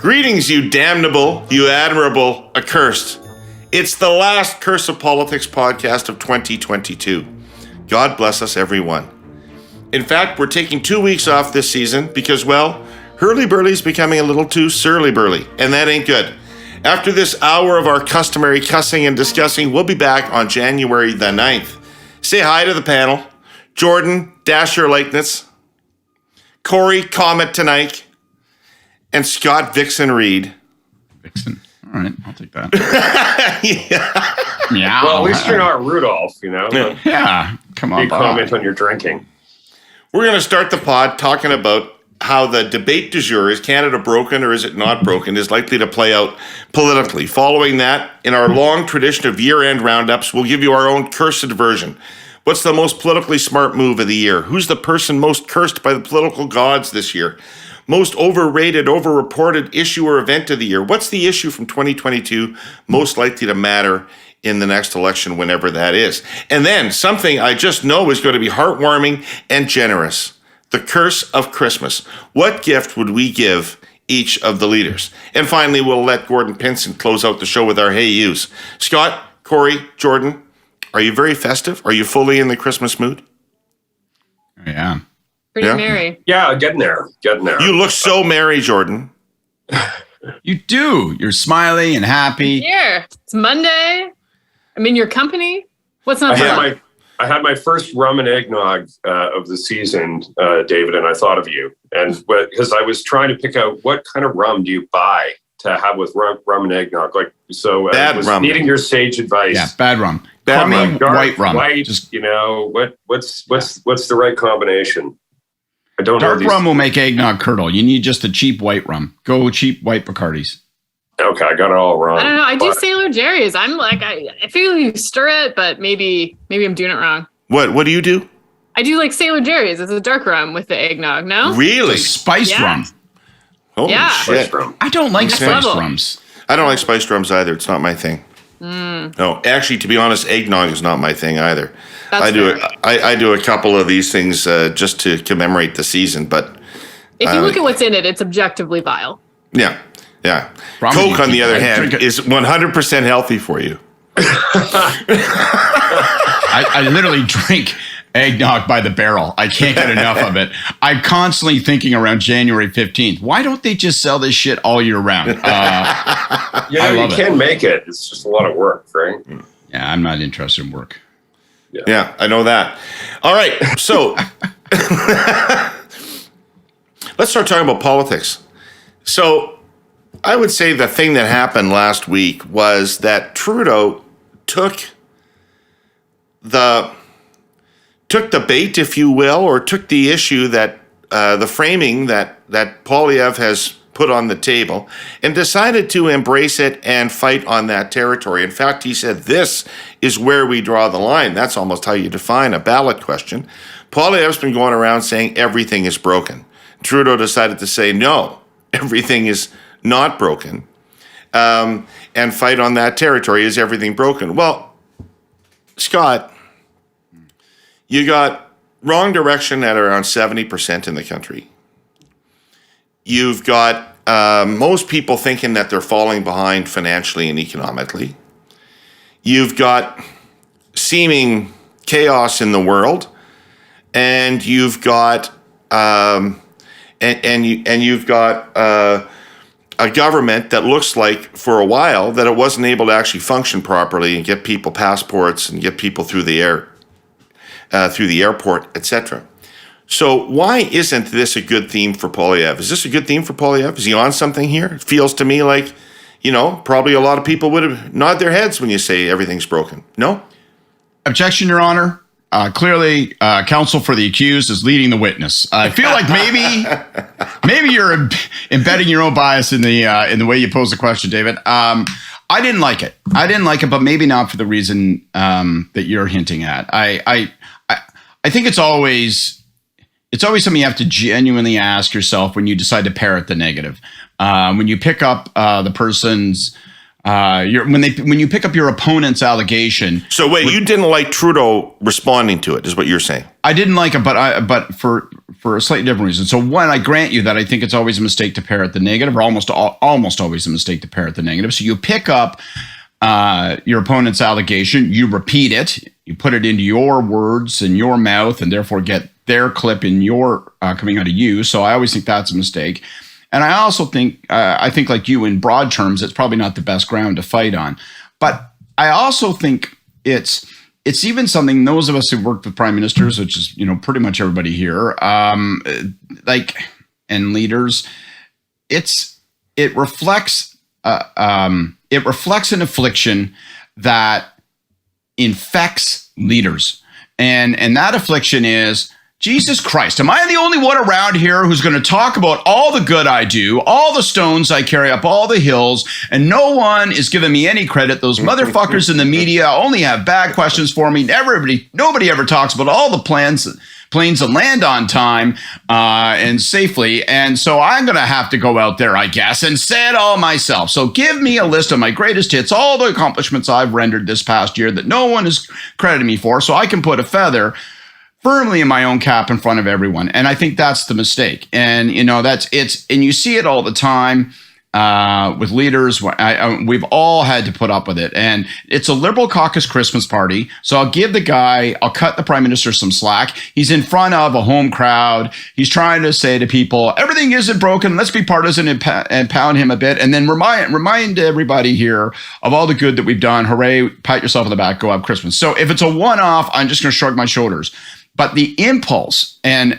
Greetings, you damnable, you admirable, accursed. It's the last Curse of Politics podcast of 2022. God bless us, everyone. In fact, we're taking 2 weeks off this season because, well, Hurly-Burly's becoming a little too surly-burly, and that ain't good. After this hour of our customary cussing and discussing, we'll be back on January the 9th. Say hi to the panel. Jordan, Dasher Leichnitz, Kory Comet Teneycke, and Scott Vixen Reid. Vixen. All right, I'll take that. Yeah. Well, at least you're not Rudolph, you know? Yeah. Come on, Bob. Comment on your drinking. We're going to start the pod talking about how the debate du jour, is Canada broken or is it not broken, is likely to play out politically. Following that, in our long tradition of year-end roundups, we'll give you our own cursed version. What's the most politically smart move of the year? Who's the person most cursed by the political gods this year? Most overrated, overreported issue or event of the year? What's the issue from 2022 most likely to matter in the next election, whenever that is? And then something I just know is going to be heartwarming and generous. The curse of Christmas. What gift would we give each of the leaders? And finally, we'll let Gordon Pinson close out the show with our Hey Yous. Scott, Kory, Jordan, are you very festive? Are you fully in the Christmas mood? Yeah. Pretty merry. Yeah, getting there. You look so merry, Jordan. You do. You're smiley and happy. Here. It's Monday. I'm in your company. What's not I had my first rum and eggnog of the season, David, and I thought of you. And because I was trying to pick out what kind of rum do you buy to have with rum and eggnog. I was rum. needing your sage advice. Yeah, bad rum. Bad rum. Dark, white rum. White, Just, what's the right combination? I don't know. Dark rum will make eggnog curdle. You need just a cheap white rum. Go cheap white Bacardis. Okay, I got it all wrong. I don't know. I do Sailor Jerry's. I'm like, I feel you stir it, but maybe I'm doing it wrong. What do you do? I do like Sailor Jerry's. It's a dark rum with the eggnog. No, Really? Just spiced rum. Holy shit. I don't like spiced level. rums. I don't like spiced rums either. It's not my thing. No, actually, to be honest, eggnog is not my thing either. That's I do fair. I do a couple of these things just to commemorate the season, but if you look at what's in it, it's objectively vile. yeah. Probably Coke, on the other I hand, drink it. is 100% healthy for you. I literally drink eggnog by the barrel. I can't get enough of it. I'm constantly thinking around January 15th, why don't they just sell this shit all year round? You can make it. It's just a lot of work, right? Yeah, I'm not interested in work. Yeah, I know that. All right, so let's start talking about politics. So I would say the thing that happened last week was that Trudeau took the bait, if you will, or took the issue that the framing that Poilievre has put on the table and decided to embrace it and fight on that territory. In fact, he said, this is where we draw the line. That's almost how you define a ballot question. Poilievre's been going around saying everything is broken. Trudeau decided to say, no, everything is not broken, and fight on that territory. Is everything broken? Well, Scott, you got wrong direction at around 70% in the country. You've got most people thinking that they're falling behind financially and economically. You've got seeming chaos in the world, and you've got you've got a government that looks like, for a while, that it wasn't able to actually function properly and get people passports and get people through the airport, etc. So why isn't this a good theme for Poilievre? Is this a good theme for Poilievre? Is he on something here? It feels to me like, probably a lot of people would have nodded their heads when you say everything's broken. No? Objection, Your Honor. Clearly, counsel for the accused is leading the witness. I feel like maybe you're embedding your own bias in the way you pose the question, David. I didn't like it. But maybe not for the reason that you're hinting at. I think it's always something you have to genuinely ask yourself when you decide to parrot the negative. When you pick up the person's when you pick up your opponent's allegation. So wait, you didn't like Trudeau responding to it, is what you're saying? I didn't like it, but for a slightly different reason. So one, I grant you that I think it's always a mistake to parrot the negative, or almost always a mistake to parrot the negative. So you pick up your opponent's allegation, you repeat it, you put it into your words and your mouth, and therefore get their clip in your coming out of you. So I always think that's a mistake. And I also think, I think like you, in broad terms, it's probably not the best ground to fight on. But I also think it's even something, those of us who worked with prime ministers, which is, pretty much everybody here, and leaders, it reflects an affliction that infects leaders. And that affliction is, Jesus Christ, am I the only one around here who's going to talk about all the good I do, all the stones I carry up all the hills, and no one is giving me any credit? Those motherfuckers in the media only have bad questions for me. Nobody ever talks about all the planes that land on time and safely. And so I'm going to have to go out there, I guess, and say it all myself. So give me a list of my greatest hits, all the accomplishments I've rendered this past year that no one has credited me for, so I can put a feather firmly in my own cap in front of everyone. And I think that's the mistake. And, and you see it all the time with leaders. We've all had to put up with it. And it's a Liberal caucus Christmas party. So I'll cut the prime minister some slack. He's in front of a home crowd. He's trying to say to people, everything isn't broken. Let's be partisan and pound him a bit. And then remind everybody here of all the good that we've done. Hooray, pat yourself on the back, go have Christmas. So if it's a one-off, I'm just going to shrug my shoulders. But the impulse and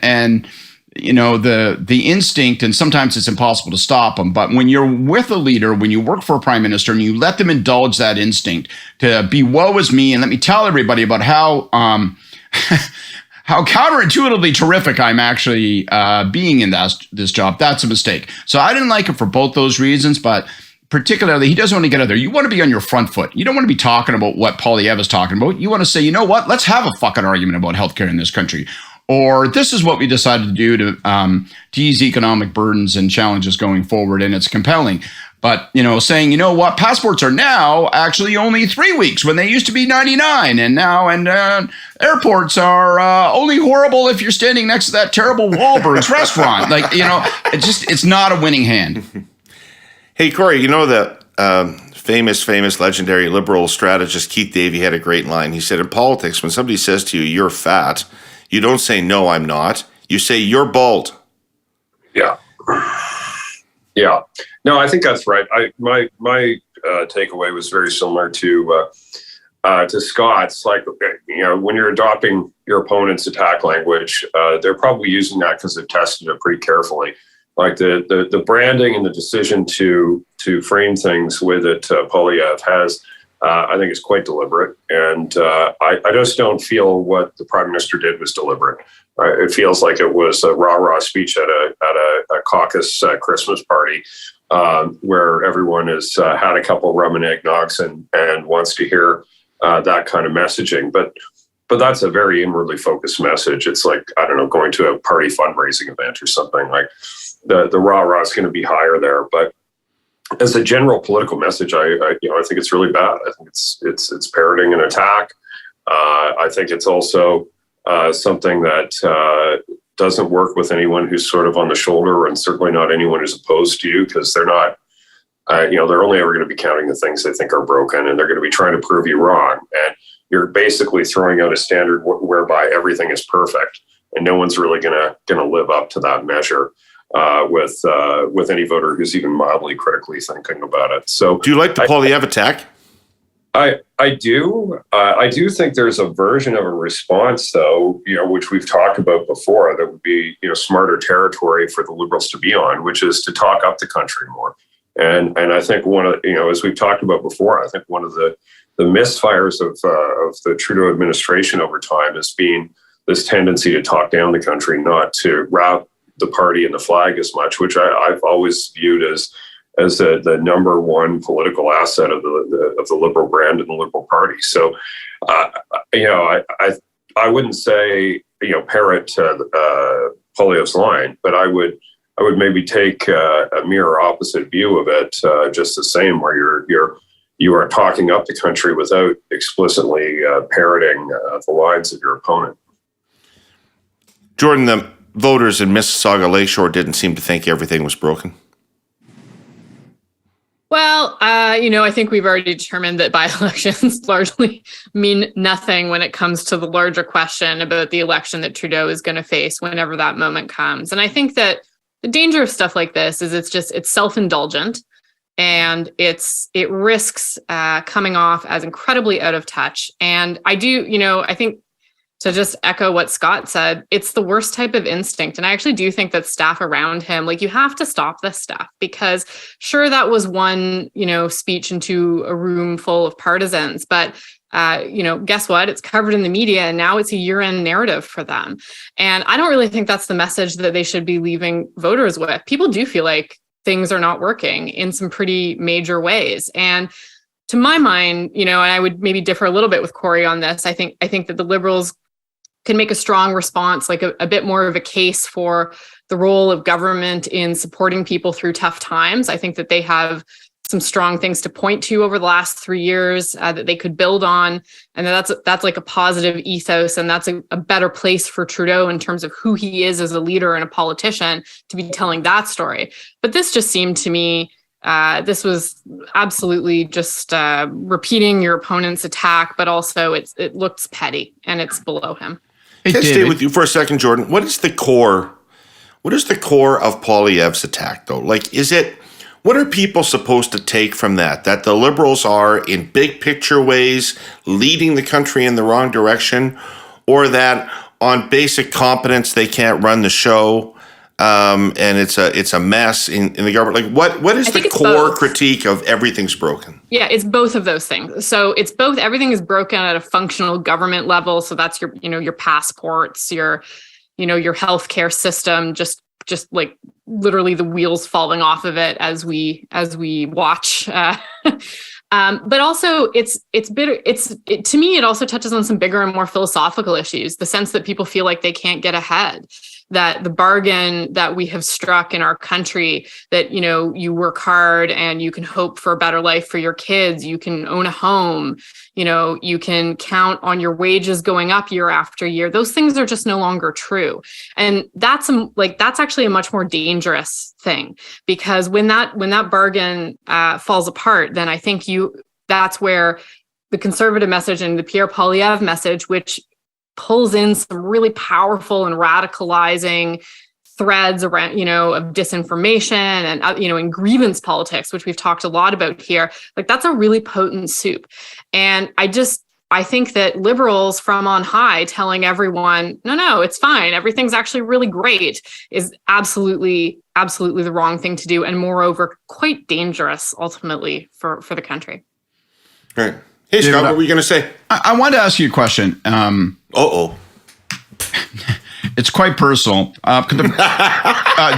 the instinct, and sometimes it's impossible to stop them. But when you're with a leader, when you work for a prime minister, and you let them indulge that instinct to be woe is me, and let me tell everybody about how how counterintuitively terrific I'm actually being in this job, that's a mistake. So I didn't like it for both those reasons, but particularly, he doesn't want to get out there. You want to be on your front foot. You don't want to be talking about what Poilievre is talking about. You want to say, you know what? Let's have a fucking argument about healthcare in this country. Or this is what we decided to do to ease economic burdens and challenges going forward, and it's compelling. But, saying, you know what? Passports are now actually only 3 weeks when they used to be 99. And now, airports are only horrible if you're standing next to that terrible Wahlberg's restaurant. It's not a winning hand. Hey, Kory, the famous, legendary Liberal strategist Keith Davey had a great line. He said, in politics, when somebody says to you, you're fat, you don't say, no, I'm not. You say, you're bald. Yeah. Yeah. No, I think that's right. My takeaway was very similar to Scott's. Like, when you're adopting your opponent's attack language, they're probably using that because they've tested it pretty carefully. Like the branding and the decision to frame things with it, Poilievre has, I think, is quite deliberate. And I just don't feel what the prime minister did was deliberate. It feels like it was a rah-rah speech at a caucus Christmas party where everyone has had a couple rum and eggnogs and wants to hear that kind of messaging. But that's a very inwardly focused message. It's like, I don't know, going to a party fundraising event or something. Like, the rah-rah is going to be higher there, but as a general political message, I think it's really bad. I think it's parroting an attack. I think it's also something that doesn't work with anyone who's sort of on the shoulder, and certainly not anyone who's opposed to you, because they're not. They're only ever going to be counting the things they think are broken, and they're going to be trying to prove you wrong. And you're basically throwing out a standard whereby everything is perfect, and no one's really going to live up to that measure. With any voter who's even mildly critically thinking about it. So, do you like the Poilievre attack? I do. I do think there's a version of a response, though, which we've talked about before, that would be, smarter territory for the Liberals to be on, which is to talk up the country more. And I think one of, as we've talked about before, I think one of the misfires of the Trudeau administration over time has been this tendency to talk down the country, not to rout the party and the flag as much, which I've always viewed as the number one political asset of the Liberal brand and the Liberal Party. So, I wouldn't say parrot Poilievre's line, but I would maybe take a mirror opposite view of it, just the same, where you are talking up the country without explicitly parroting the lines of your opponent. Jordan, the voters in Mississauga Lakeshore didn't seem to think everything was broken. Well, I think we've already determined that by-elections largely mean nothing when it comes to the larger question about the election that Trudeau is going to face whenever that moment comes. And I think that the danger of stuff like this is it's self-indulgent, and it risks coming off as incredibly out of touch. And I think, to just echo what Scott said, it's the worst type of instinct. And I actually do think that staff around him, you have to stop this stuff, because sure, that was one, speech into a room full of partisans, but guess what? It's covered in the media, and now it's a year-end narrative for them. And I don't really think that's the message that they should be leaving voters with. People do feel like things are not working in some pretty major ways. And to my mind, and I would maybe differ a little bit with Kory on this, I think that the Liberals can make a strong response, a bit more of a case for the role of government in supporting people through tough times. I think that they have some strong things to point to over the last 3 years that they could build on. And that's a positive ethos. And that's a better place for Trudeau in terms of who he is as a leader and a politician to be telling that story. But this just seemed to me, this was absolutely just repeating your opponent's attack, but also it looks petty and it's below him. Can I stay with you for a second, Jordan? What is the core of Poilievre's attack, though? What are people supposed to take from that? That the Liberals are, in big picture ways, leading the country in the wrong direction, or that on basic competence they can't run the show, and it's a mess in the government? What is the core critique of everything's broken? Yeah, it's both of those things. So it's both. Everything is broken at a functional government level. So that's your passports, your healthcare system, just literally the wheels falling off of it as we watch. But also it's bitter. To me, it also touches on some bigger and more philosophical issues. The sense that people feel like they can't get ahead, that the bargain that we have struck in our country, that, you work hard and you can hope for a better life for your kids. You can own a home, you can count on your wages going up year after year. Those things are just no longer true. And that's actually a much more dangerous thing, because when that bargain falls apart, then I think that's where the conservative message and the Pierre Poilievre message, which pulls in some really powerful and radicalizing threads around, of disinformation and, in grievance politics, which we've talked a lot about here. That's a really potent soup. And I think that Liberals from on high telling everyone, no, it's fine, everything's actually really great, is absolutely the wrong thing to do. And moreover, quite dangerous ultimately for the country. All right. Hey, Scott, what were you going to say? I wanted to ask you a question. It's quite personal.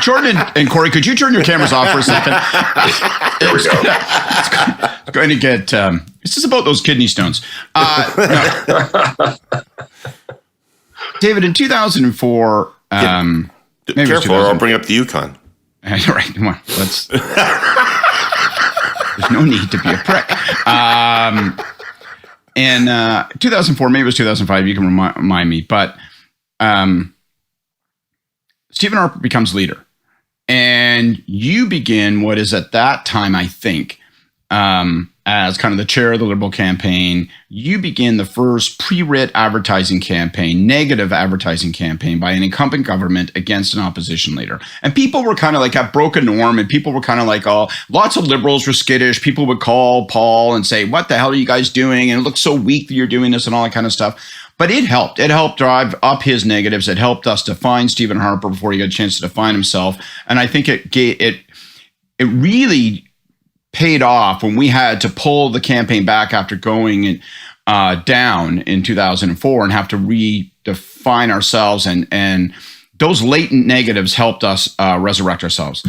Jordan and Kory, could you turn your cameras off for a second? There we go. It's going to get... this is about those kidney stones. David, in 2004... careful, or I'll bring up the Yukon. Right. Well, let's... There's no need to be a prick. In 2004, maybe it was 2005, you can remind me, but Stephen Harper becomes leader. And you begin what is at that time, I think, as kind of the chair of the Liberal campaign, you begin the first pre-writ advertising campaign, negative advertising campaign by an incumbent government against an opposition leader. And people were kind of that broke a norm, and people were kind of lots of Liberals were skittish. People would call Paul and say, what the hell are you guys doing? And it looks so weak that you're doing this and all that kind of stuff. But it helped. It helped drive up his negatives. It helped us define Stephen Harper before he got a chance to define himself. And I think it really paid off when we had to pull the campaign back after going down in 2004 and have to redefine ourselves. And those latent negatives helped us resurrect ourselves.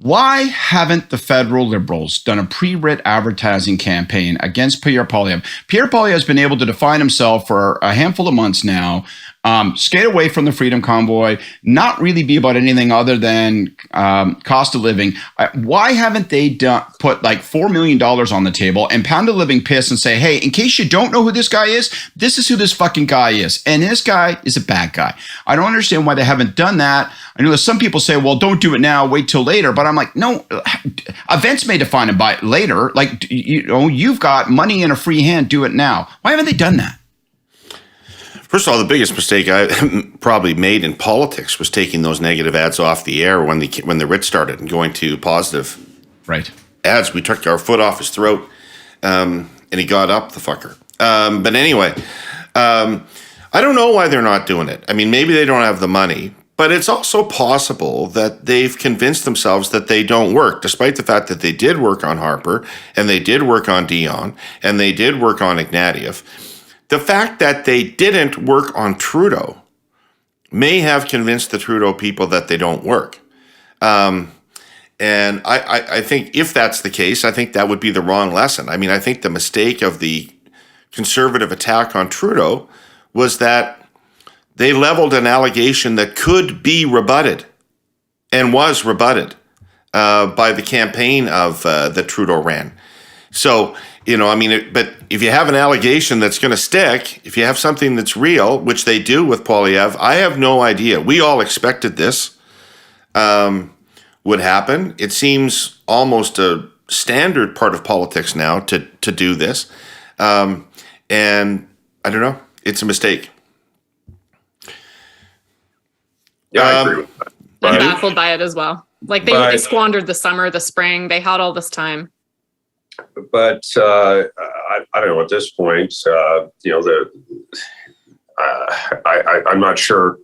Why haven't the federal Liberals done a pre-writ advertising campaign against Pierre Poilievre? Pierre Poilievre has been able to define himself for a handful of months now skate away from the Freedom Convoy, not really be about anything other than cost of living. Why haven't they put like $4 million on the table and pound a living piss and say, hey, in case you don't know who this guy is, this is who this fucking guy is. And this guy is a bad guy. I don't understand why they haven't done that. I know there's some people say, well, don't do it now, wait till later. But I'm like, no, events may define it by later. Like, you've got money in a free hand, do it now. Why haven't they done that? First of all, the biggest mistake I probably made in politics was taking those negative ads off the air when the writ started and going to positive ads. We took our foot off his throat, and he got up, the fucker. But anyway, I don't know why they're not doing it. I mean, maybe they don't have the money, but it's also possible that they've convinced themselves that they don't work, despite the fact that they did work on Harper, and they did work on Dion, and they did work on Ignatieff. The fact that they didn't work on Trudeau may have convinced the Trudeau people that they don't work. And I think if that's the case, I think that would be the wrong lesson. I mean, I think the mistake of the Conservative attack on Trudeau was that they leveled an allegation that could be rebutted and was rebutted by the campaign of that Trudeau ran. So, but if you have an allegation that's going to stick, if you have something that's real, which they do with Poilievre, I have no idea. We all expected this would happen. It seems almost a standard part of politics now to do this. And I don't know. It's a mistake. Yeah, I agree with that. I'm baffled by it as well. Like they squandered the summer, the spring. They had all this time. But I don't know at this point. I'm not sure.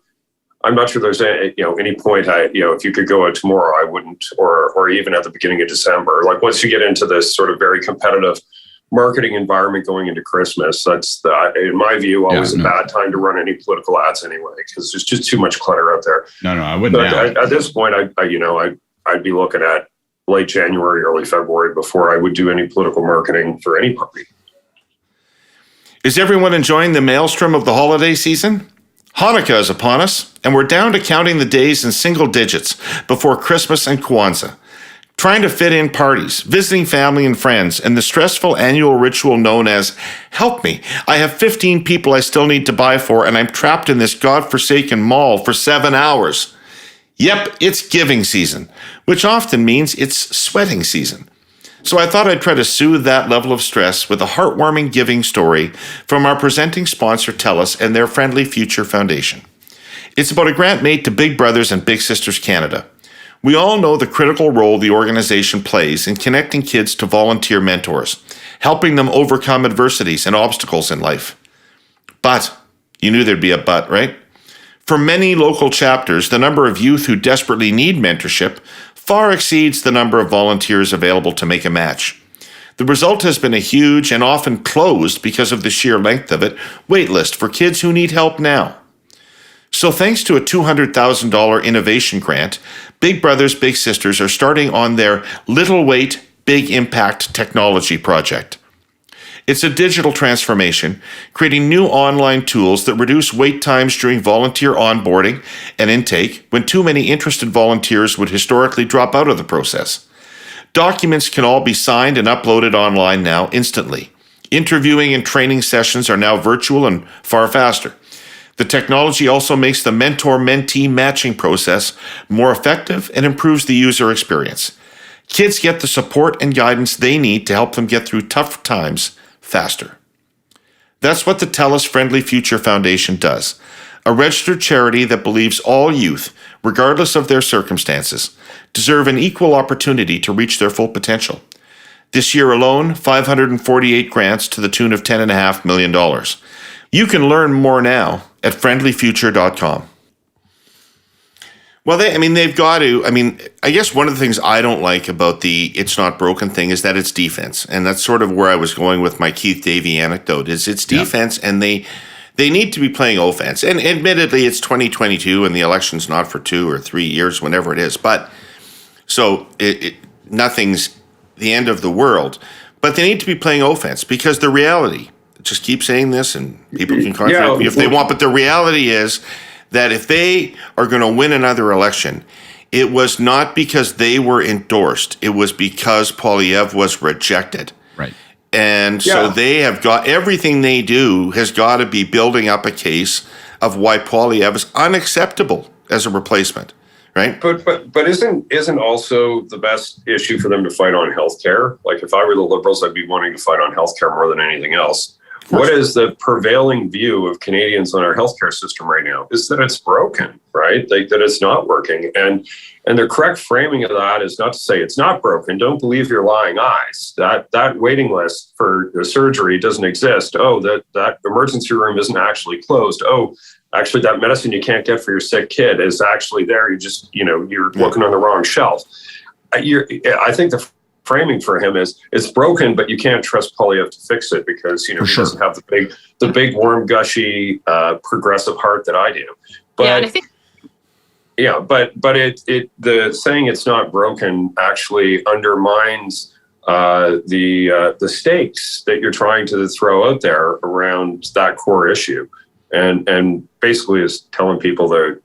I'm not sure there's any point. If you could go out tomorrow, I wouldn't, or even at the beginning of December. Like once you get into this sort of very competitive marketing environment going into Christmas, that's in my view always a bad time to run any political ads anyway, because there's just too much clutter out there. No, I wouldn't. At this point, I'd be looking at late January, early February before I would do any political marketing for any party. Is everyone enjoying the maelstrom of the holiday season? Hanukkah is upon us, and we're down to counting the days in single digits before Christmas and Kwanzaa. Trying to fit in parties, visiting family and friends, and the stressful annual ritual known as Help Me. I have 15 people I still need to buy for, and I'm trapped in this godforsaken mall for 7 hours. Yep, it's giving season, which often means it's sweating season. So I thought I'd try to soothe that level of stress with a heartwarming giving story from our presenting sponsor TELUS and their Friendly Future Foundation. It's about a grant made to Big Brothers and Big Sisters Canada. We all know the critical role the organization plays in connecting kids to volunteer mentors, helping them overcome adversities and obstacles in life. But, you knew there'd be a but, right? For many local chapters, the number of youth who desperately need mentorship far exceeds the number of volunteers available to make a match. The result has been a huge and often closed, because of the sheer length of it, waitlist for kids who need help now. So thanks to a $200,000 innovation grant, Big Brothers Big Sisters are starting on their Little Wait, Big Impact technology project. It's a digital transformation, creating new online tools that reduce wait times during volunteer onboarding and intake when too many interested volunteers would historically drop out of the process. Documents can all be signed and uploaded online now instantly. Interviewing and training sessions are now virtual and far faster. The technology also makes the mentor-mentee matching process more effective and improves the user experience. Kids get the support and guidance they need to help them get through tough times faster. That's what the TELUS Friendly Future Foundation does, a registered charity that believes all youth, regardless of their circumstances, deserve an equal opportunity to reach their full potential. This year alone, 548 grants to the tune of $10.5 million. You can learn more now at friendlyfuture.com. Well, they've got to. I guess one of the things I don't like about the It's Not Broken thing is that it's defense. And that's sort of where I was going with my Keith Davey anecdote, is it's defense, and they need to be playing offense. And admittedly, it's 2022 and the election's not for 2 or 3 years, whenever it is. But so nothing's the end of the world. But they need to be playing offense, because the reality, just keep saying this, and people can contradict me if they want, but the reality is that if they are going to win another election, it was not because they were endorsed. It was because Poilievre was rejected. Right. And so they have got, everything they do has got to be building up a case of why Poilievre is unacceptable as a replacement. Right. But isn't also the best issue for them to fight on healthcare? Like, if I were the Liberals, I'd be wanting to fight on healthcare more than anything else. What is the prevailing view of Canadians on our healthcare system right now? Is that it's broken, right? Like, that it's not working. And the correct framing of that is not to say it's not broken. Don't believe your lying eyes. That waiting list for the surgery doesn't exist. Oh, that emergency room isn't actually closed. Oh, actually, that medicine you can't get for your sick kid is actually there. You're looking on the wrong shelf. I think the framing for him is it's broken, but you can't trust Poilievre to fix it because he doesn't have the big warm, gushy, progressive heart that I do. But and I think. Yeah, but the saying it's not broken actually undermines the stakes that you're trying to throw out there around that core issue. And basically is telling people that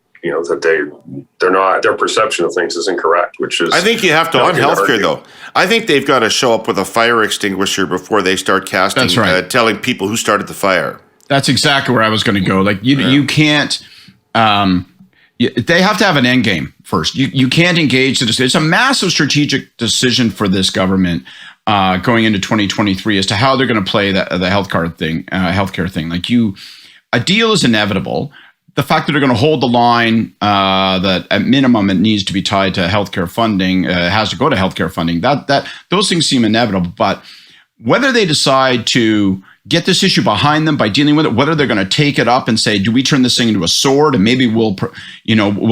they're not, their perception of things is incorrect, which is. I think you have to on healthcare though. I think they've got to show up with a fire extinguisher before they start casting. That's right. Telling people who started the fire. That's exactly where I was going to go. Like you can't. They have to have an end game first. You can't engage the decision. It's a massive strategic decision for this government going into 2023 as to how they're going to play the healthcare thing. Like a deal is inevitable. The fact that they're going to hold the line that at minimum it needs to be tied to healthcare funding, has to go to healthcare funding. That those things seem inevitable. But whether they decide to get this issue behind them by dealing with it, whether they're going to take it up and say, do we turn this thing into a sword and maybe we'll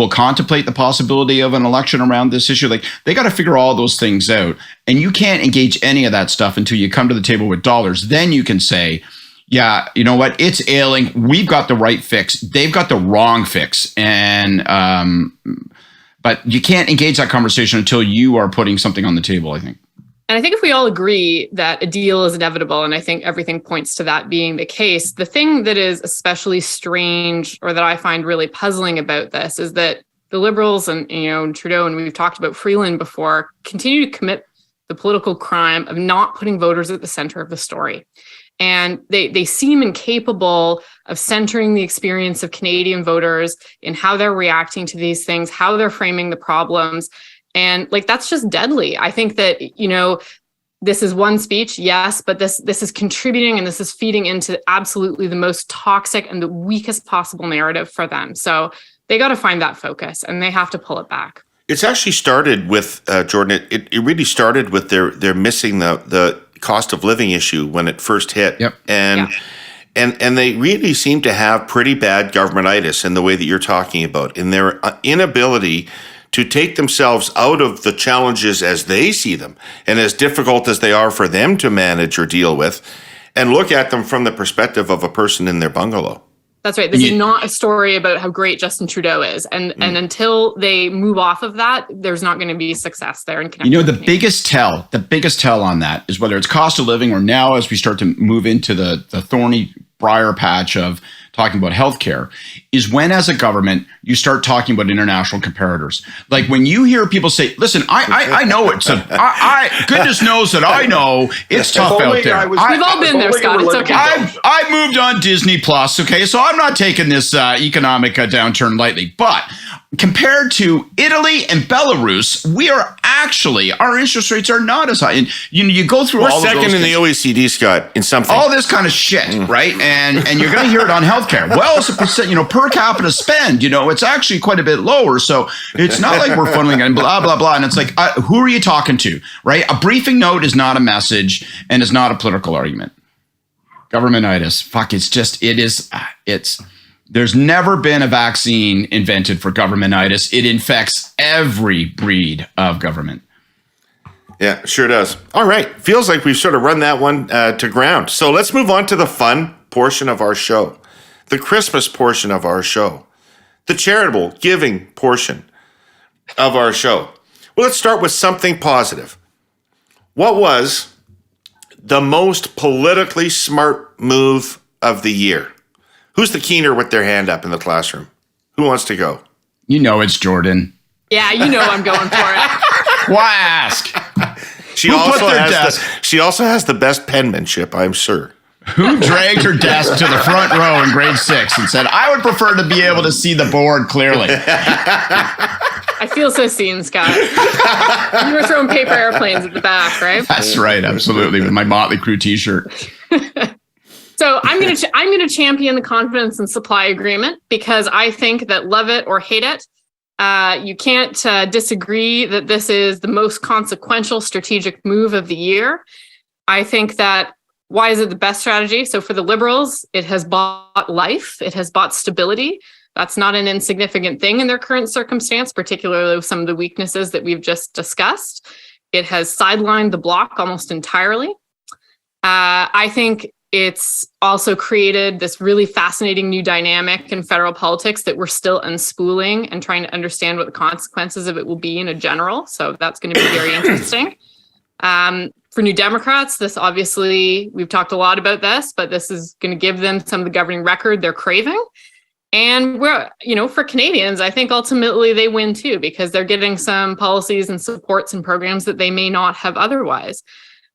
contemplate the possibility of an election around this issue. Like, they got to figure all those things out. And you can't engage any of that stuff until you come to the table with dollars. Then you can say, yeah, you know what? It's ailing. We've got the right fix. They've got the wrong fix. And, but you can't engage that conversation until you are putting something on the table, I think. And I think if we all agree that a deal is inevitable, and I think everything points to that being the case, the thing that is especially strange or that I find really puzzling about this is that the Liberals and Trudeau, and we've talked about Freeland before, continue to commit the political crime of not putting voters at the center of the story. And they seem incapable of centering the experience of Canadian voters in how they're reacting to these things, how they're framing the problems. And that's just deadly. I think that, this is one speech, yes, but this is contributing and this is feeding into absolutely the most toxic and the weakest possible narrative for them. So they got to find that focus and they have to pull it back. It's actually started with, Jordan, it really started with their missing the cost of living issue when it first hit. Yep. And they really seem to have pretty bad governmentitis in the way that you're talking about, in their inability to take themselves out of the challenges as they see them and as difficult as they are for them to manage or deal with, and look at them from the perspective of a person in their bungalow. That's right. This is not a story about how great Justin Trudeau is. And until they move off of that, there's not going to be success there. The biggest tell on that is whether it's cost of living or now as we start to move into the thorny briar patch of talking about healthcare, is when as a government you start talking about international comparators. Like when you hear people say, listen, I know it's goodness knows that I know it's tough out there. We've all been there, Scott. It's okay. I moved on Disney Plus, okay? So I'm not taking this economic downturn lightly. But compared to Italy and Belarus, our interest rates are not as high. And you go through all of those. We're second in the OECD, Scott, in something. All this kind of shit, right? And you're going to hear it on healthcare. Well, it's a percent, per capita spend, it's actually quite a bit lower. So it's not like we're funneling and blah, blah, blah. And it's like, who are you talking to, right? A briefing note is not a message and is not a political argument. Governmentitis. Fuck, there's never been a vaccine invented for governmentitis. It infects every breed of government. Yeah, sure does. All right. Feels like we've sort of run that one to ground. So let's move on to the fun portion of our show, the Christmas portion of our show, the charitable giving portion of our show. Well, let's start with something positive. What was the most politically smart move of the year. Who's the keener with their hand up in the classroom? Who wants to go? You know it's Jordan. Yeah, you know I'm going for it. Why ask? She also has the best penmanship, I'm sure. Who dragged her desk to the front row in grade 6 and said, I would prefer to be able to see the board clearly? I feel so seen, Scott. You were throwing paper airplanes at the back, right? That's right, absolutely, with my Motley Crue t-shirt. So I'm gonna champion the confidence and supply agreement because I think that love it or hate it, you can't disagree that this is the most consequential strategic move of the year. I think that why is it the best strategy? So for the Liberals, it has bought life. It has bought stability. That's not an insignificant thing in their current circumstance, particularly with some of the weaknesses that we've just discussed. It has sidelined the bloc almost entirely. I think it's also created this really fascinating new dynamic in federal politics that we're still unspooling and trying to understand what the consequences of it will be in a general. So that's going to be very interesting. For New Democrats, this obviously, we've talked a lot about this, but this is going to give them some of the governing record they're craving. And for Canadians, I think ultimately they win too, because they're getting some policies and supports and programs that they may not have otherwise.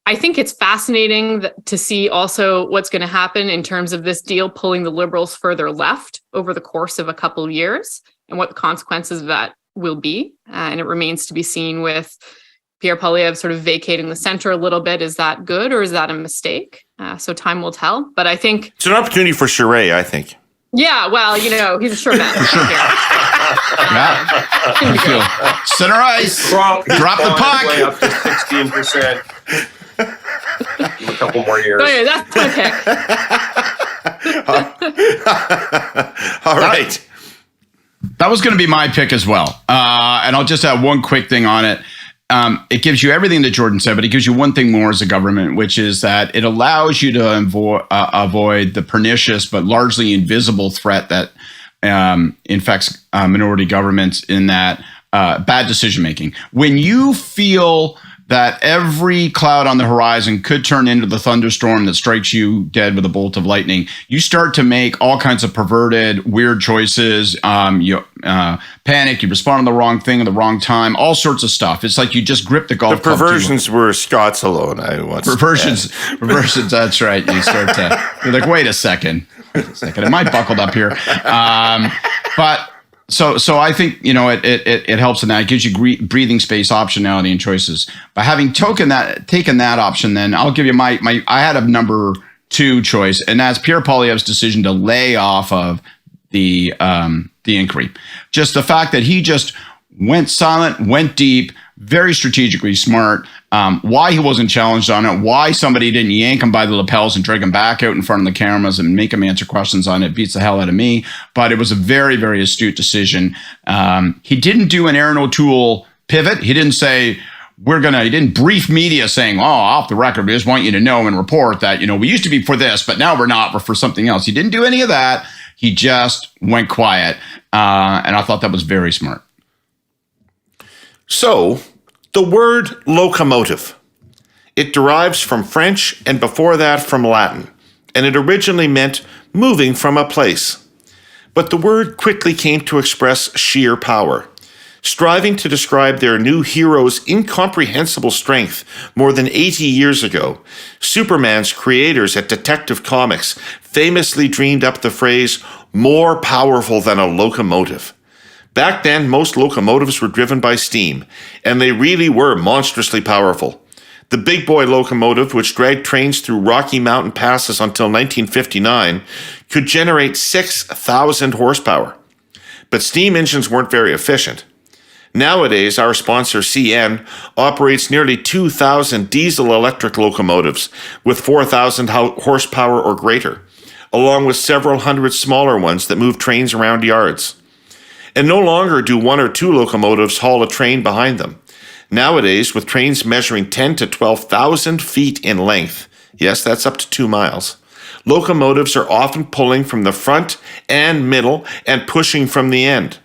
I think it's fascinating to see also what's going to happen in terms of this deal pulling the Liberals further left over the course of a couple of years and what the consequences of that will be. And it remains to be seen with Pierre Poilievre sort of vacating the center a little bit. Is that good or is that a mistake? So time will tell. But I think it's an opportunity for Charest, I think. Yeah, well, he's a sure bet. Center ice. Drop the puck. Way up to 16%. Give a couple more years. Oh, yeah, that's my pick. All right. That was going to be my pick as well. And I'll just add one quick thing on it. It gives you everything that Jordan said, but it gives you one thing more as a government, which is that it allows you to avoid the pernicious but largely invisible threat that infects minority governments in that bad decision making. When you feel that every cloud on the horizon could turn into the thunderstorm that strikes you dead with a bolt of lightning, you start to make all kinds of perverted, weird choices. You panic, you respond to the wrong thing at the wrong time, all sorts of stuff. It's like you just grip the golf club. The perversions were Scots alone. Perversions, that's right. You start to, you're like, wait a second. Am I buckled up here? But So I think, it helps in that. It gives you breathing space, optionality, and choices. By having taken that option, then I'll give you my I had a number 2 choice, and that's Pierre Poilievre's decision to lay off of the inquiry. Just the fact that he just went silent, went deep, very strategically smart. Why he wasn't challenged on it, why somebody didn't yank him by the lapels and drag him back out in front of the cameras and make him answer questions on it beats the hell out of me. But it was a very, very astute decision. He didn't do an Aaron O'Toole pivot. He didn't say, he didn't brief media saying, off the record, we just want you to know and report that, we used to be for this, but now we're not, we're for something else. He didn't do any of that. He just went quiet. And I thought that was very smart. So, the word locomotive. It derives from French and before that from Latin, and it originally meant moving from a place. But the word quickly came to express sheer power, striving to describe their new hero's incomprehensible strength more than 80 years ago. Superman's creators at Detective Comics famously dreamed up the phrase, more powerful than a locomotive. Back then, most locomotives were driven by steam, and they really were monstrously powerful. The big boy locomotive, which dragged trains through Rocky Mountain passes until 1959, could generate 6,000 horsepower. But steam engines weren't very efficient. Nowadays, our sponsor CN operates nearly 2,000 diesel-electric locomotives with 4,000 horsepower or greater, along with several hundred smaller ones that move trains around yards. And no longer do 1 or 2 locomotives haul a train behind them. Nowadays, with trains measuring 10 to 12,000 feet in length, yes, that's up to 2 miles, locomotives are often pulling from the front and middle and pushing from the end.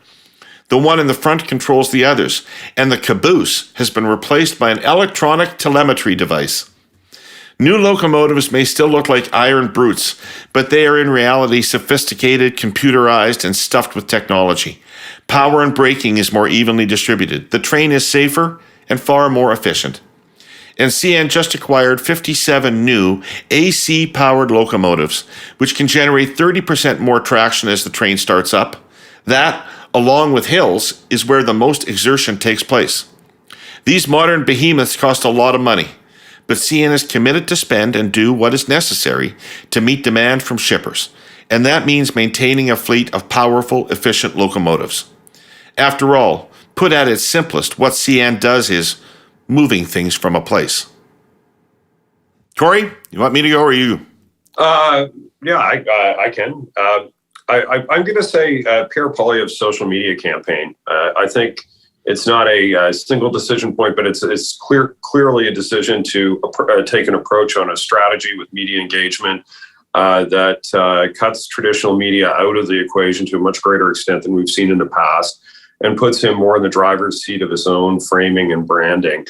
The one in the front controls the others, and the caboose has been replaced by an electronic telemetry device. New locomotives may still look like iron brutes, but they are in reality sophisticated, computerized, and stuffed with technology. Power and braking is more evenly distributed. The train is safer and far more efficient. And CN just acquired 57 new AC-powered locomotives, which can generate 30% more traction as the train starts up. That, along with hills, is where the most exertion takes place. These modern behemoths cost a lot of money, but CN is committed to spend and do what is necessary to meet demand from shippers, and that means maintaining a fleet of powerful, efficient locomotives. After all, put at its simplest, what CN does is moving things from a place. Kory, you want me to go or you? Yeah, I can. I'm going to say Pierre Poilievre's social media campaign. I think it's not a single decision point, but it's clearly a decision to take an approach on a strategy with media engagement that cuts traditional media out of the equation to a much greater extent than we've seen in the past, and puts him more in the driver's seat of his own framing and branding.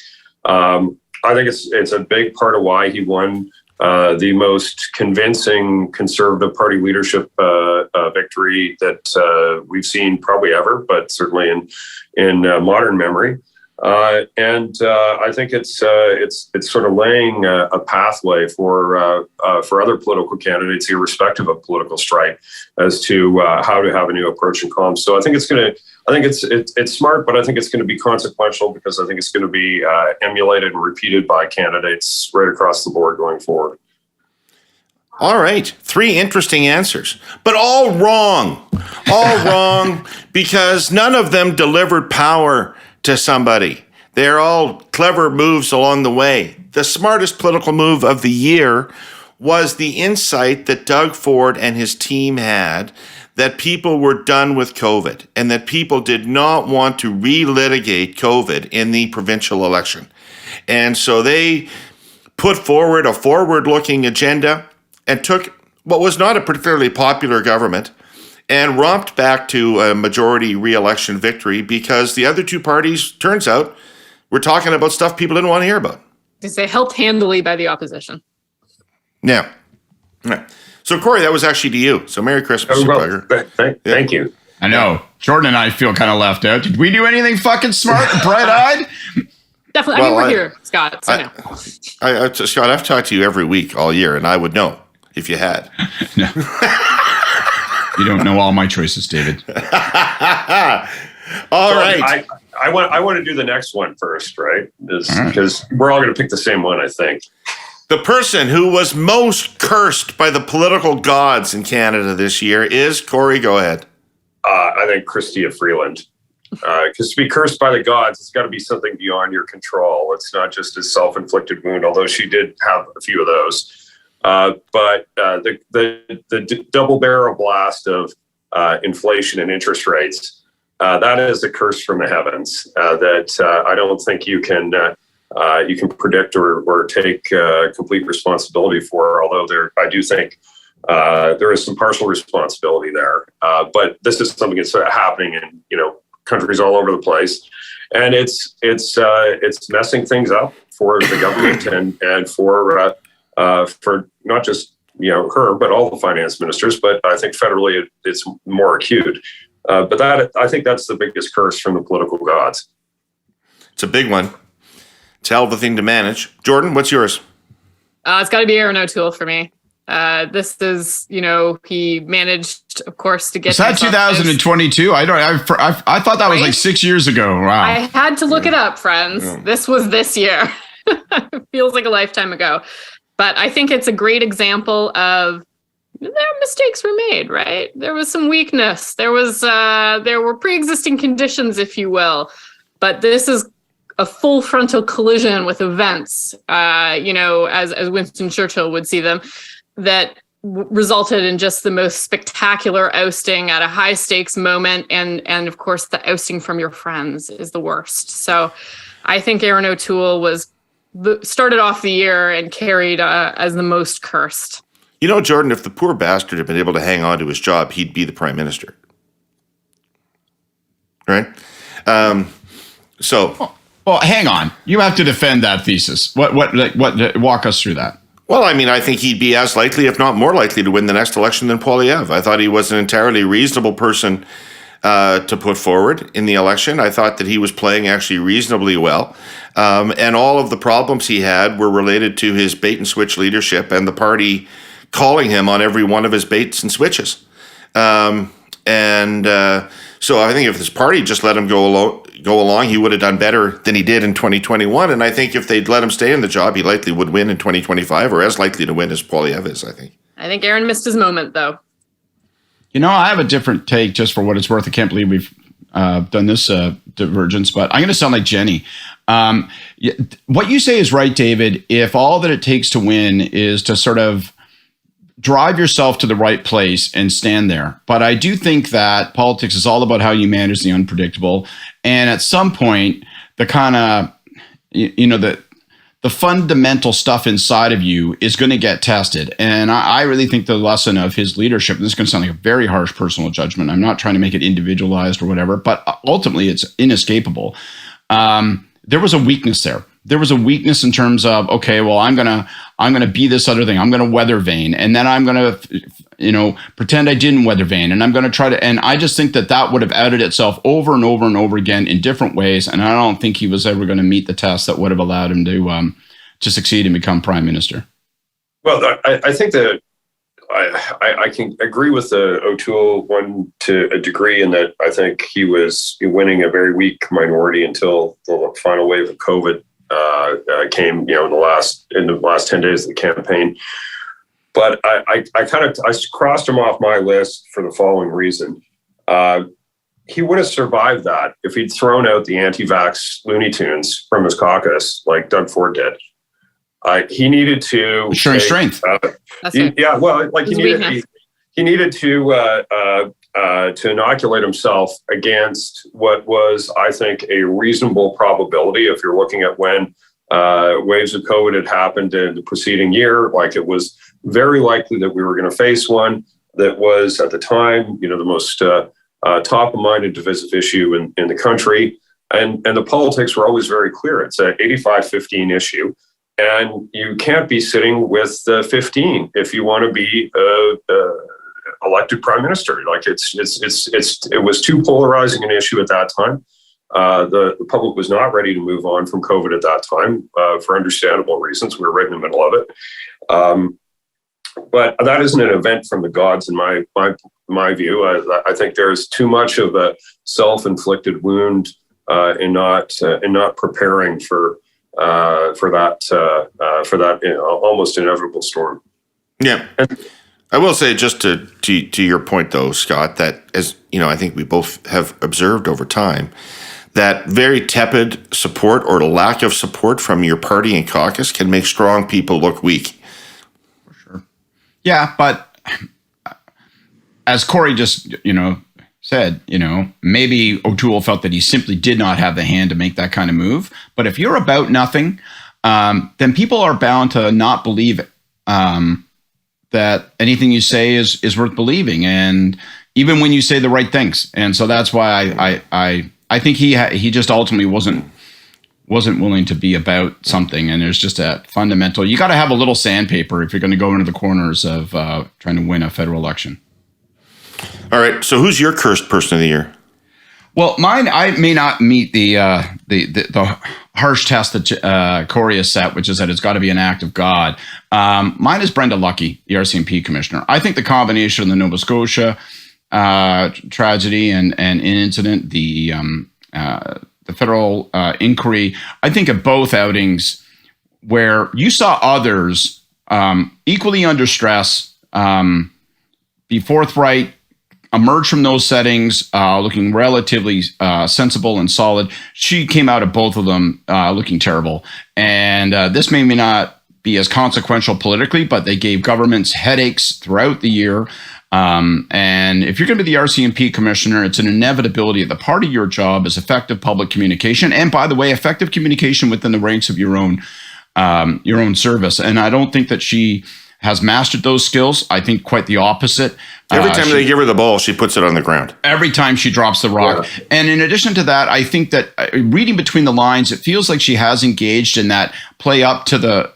I think it's a big part of why he won the most convincing Conservative Party leadership victory that we've seen probably ever, but certainly in modern memory. And I think it's sort of laying a pathway for other political candidates, irrespective of political stripe, as to how to have a new approach in comms. So I think it's smart, but I think it's going to be consequential, because I think it's going to be emulated and repeated by candidates right across the board going forward. All right. 3 interesting answers, but all wrong. All wrong, because none of them delivered power to somebody. They're all clever moves along the way. The smartest political move of the year was the insight that Doug Ford and his team had that people were done with COVID and that people did not want to relitigate COVID in the provincial election. And so they put forward a forward-looking agenda and took what was not a particularly popular government and romped back to a majority re-election victory, because the other 2 parties, turns out, were talking about stuff people didn't want to hear about. They helped handily by the opposition. Yeah. So, Kory, that was actually to you. So, Merry Christmas. Thank you. I know. Jordan and I feel kind of left out. Did we do anything fucking smart and bright-eyed? Definitely. Well, we're here, Scott. So Scott, I've talked to you every week all year, and I would know if you had. No. You don't know all my choices, David. All right. I want to do the next one first, right? Because we're all going to pick the same one, I think. The person who was most cursed by the political gods in Canada this year is, Kory, go ahead. I think Chrystia Freeland. Because to be cursed by the gods, it's got to be something beyond your control. It's not just a self-inflicted wound, although she did have a few of those. But the double barrel blast of inflation and interest rates, that is a curse from the heavens that I don't think you can predict or take complete responsibility for. Although I do think there is some partial responsibility there. But this is something that's happening in countries all over the place, and it's messing things up for the government and for not just her, but all the finance ministers. But I think federally it's more acute. But I think that's the biggest curse from the political gods. It's a big one. It's a hell of a thing to manage. Jordan, what's yours? It's got to be Aaron O'Toole for me. This is, he managed, of course, to get. Is that 2022? I thought that was like 6 years ago. Wow. I had to look it up, friends. Yeah. This was this year. It feels like a lifetime ago. But I think it's a great example of mistakes were made, right? There was some weakness. There were pre-existing conditions, if you will. But this is a full frontal collision with events, as Winston Churchill would see them, that resulted in just the most spectacular ousting at a high stakes moment. And of course, the ousting from your friends is the worst. So I think Aaron O'Toole started off the year and carried as the most cursed. Jordan, if the poor bastard had been able to hang on to his job, he'd be the prime minister. Right? Well, hang on. You have to defend that thesis. What walk us through that. Well, I mean, I think he'd be as likely, if not more likely, to win the next election than Poilievre. I thought he was an entirely reasonable person to put forward in the election. I thought that he was playing actually reasonably well. And all of the problems he had were related to his bait and switch leadership and the party calling him on every one of his baits and switches. So I think if this party just let him go along, he would have done better than he did in 2021. And I think if they'd let him stay in the job, he likely would win in 2025, or as likely to win as Poilievre is, I think. I think Aaron missed his moment, though. You know, I have a different take, just for what it's worth. I can't believe we've done this divergence, but I'm going to sound like Jenny. What you say is right, David. If all that it takes to win is to sort of drive yourself to the right place and stand there. But I do think that politics is all about how you manage the unpredictable. And at some point, the kind of, the fundamental stuff inside of you is going to get tested. And I really think the lesson of his leadership, and this is going to sound like a very harsh personal judgment. I'm not trying to make it individualized or whatever, but ultimately it's inescapable. There was a weakness there. There was a weakness in terms of, okay, well, I'm gonna be this other thing. I'm gonna weather vane, and then I'm gonna, pretend I didn't weather vane, and I'm gonna try to. And I just think that would have outed itself over and over and over again in different ways. And I don't think he was ever going to meet the test that would have allowed him to succeed and become prime minister. Well, I think that I can agree with O'Toole one to a degree in that I think he was winning a very weak minority until the final wave of COVID came, in the last 10 days of the campaign. But I crossed him off my list for the following reason. He would have survived that if he'd thrown out the anti-vax Looney Tunes from his caucus like Doug Ford did. He needed to showing strength. He needed to inoculate himself against what was, I think, a reasonable probability. If you're looking at when waves of COVID had happened in the preceding year, like it was very likely that we were going to face one that was at the time, the most top of mind and divisive issue in the country. And the politics were always very clear. It's an 85-15 issue. And you can't be sitting with 15 if you want to be elected prime minister. Like it was too polarizing an issue at that time. The public was not ready to move on from COVID at that time for understandable reasons. We were right in the middle of it. But that isn't an event from the gods in my view. I think there's too much of a self-inflicted wound in not preparing for that almost inevitable storm. Yeah. I will say, just to your point though, Scott, that as I think we both have observed over time, that very tepid support or lack of support from your party and caucus can make strong people look weak. For sure. Yeah, but as Kory just, said, maybe O'Toole felt that he simply did not have the hand to make that kind of move. But if you're about nothing, then people are bound to not believe that anything you say is worth believing, and even when you say the right things. And so that's why I think he just ultimately wasn't willing to be about something. And there's just a fundamental, you got to have a little sandpaper if you're going to go into the corners of trying to win a federal election. All right. So who's your cursed person of the year? Well, mine, I may not meet the harsh test that Kory has set, which is that it's got to be an act of God. Mine is Brenda Lucki, the RCMP commissioner. I think the combination of the Nova Scotia tragedy and incident, the federal inquiry, I think of both outings where you saw others equally under stress, be forthright, emerge from those settings looking relatively sensible and solid. She came out of both of them looking terrible. And this may not be as consequential politically, but they gave governments headaches throughout the year. And if you're going to be the RCMP commissioner, it's an inevitability that part of your job is effective public communication. And by the way, effective communication within the ranks of your own service. And I don't think that she has mastered those skills. I think quite the opposite. Every time they give her the ball, she puts it on the ground. Every time she drops the rock. Yeah. And in addition to that, I think that reading between the lines, it feels like she has engaged in that play up to the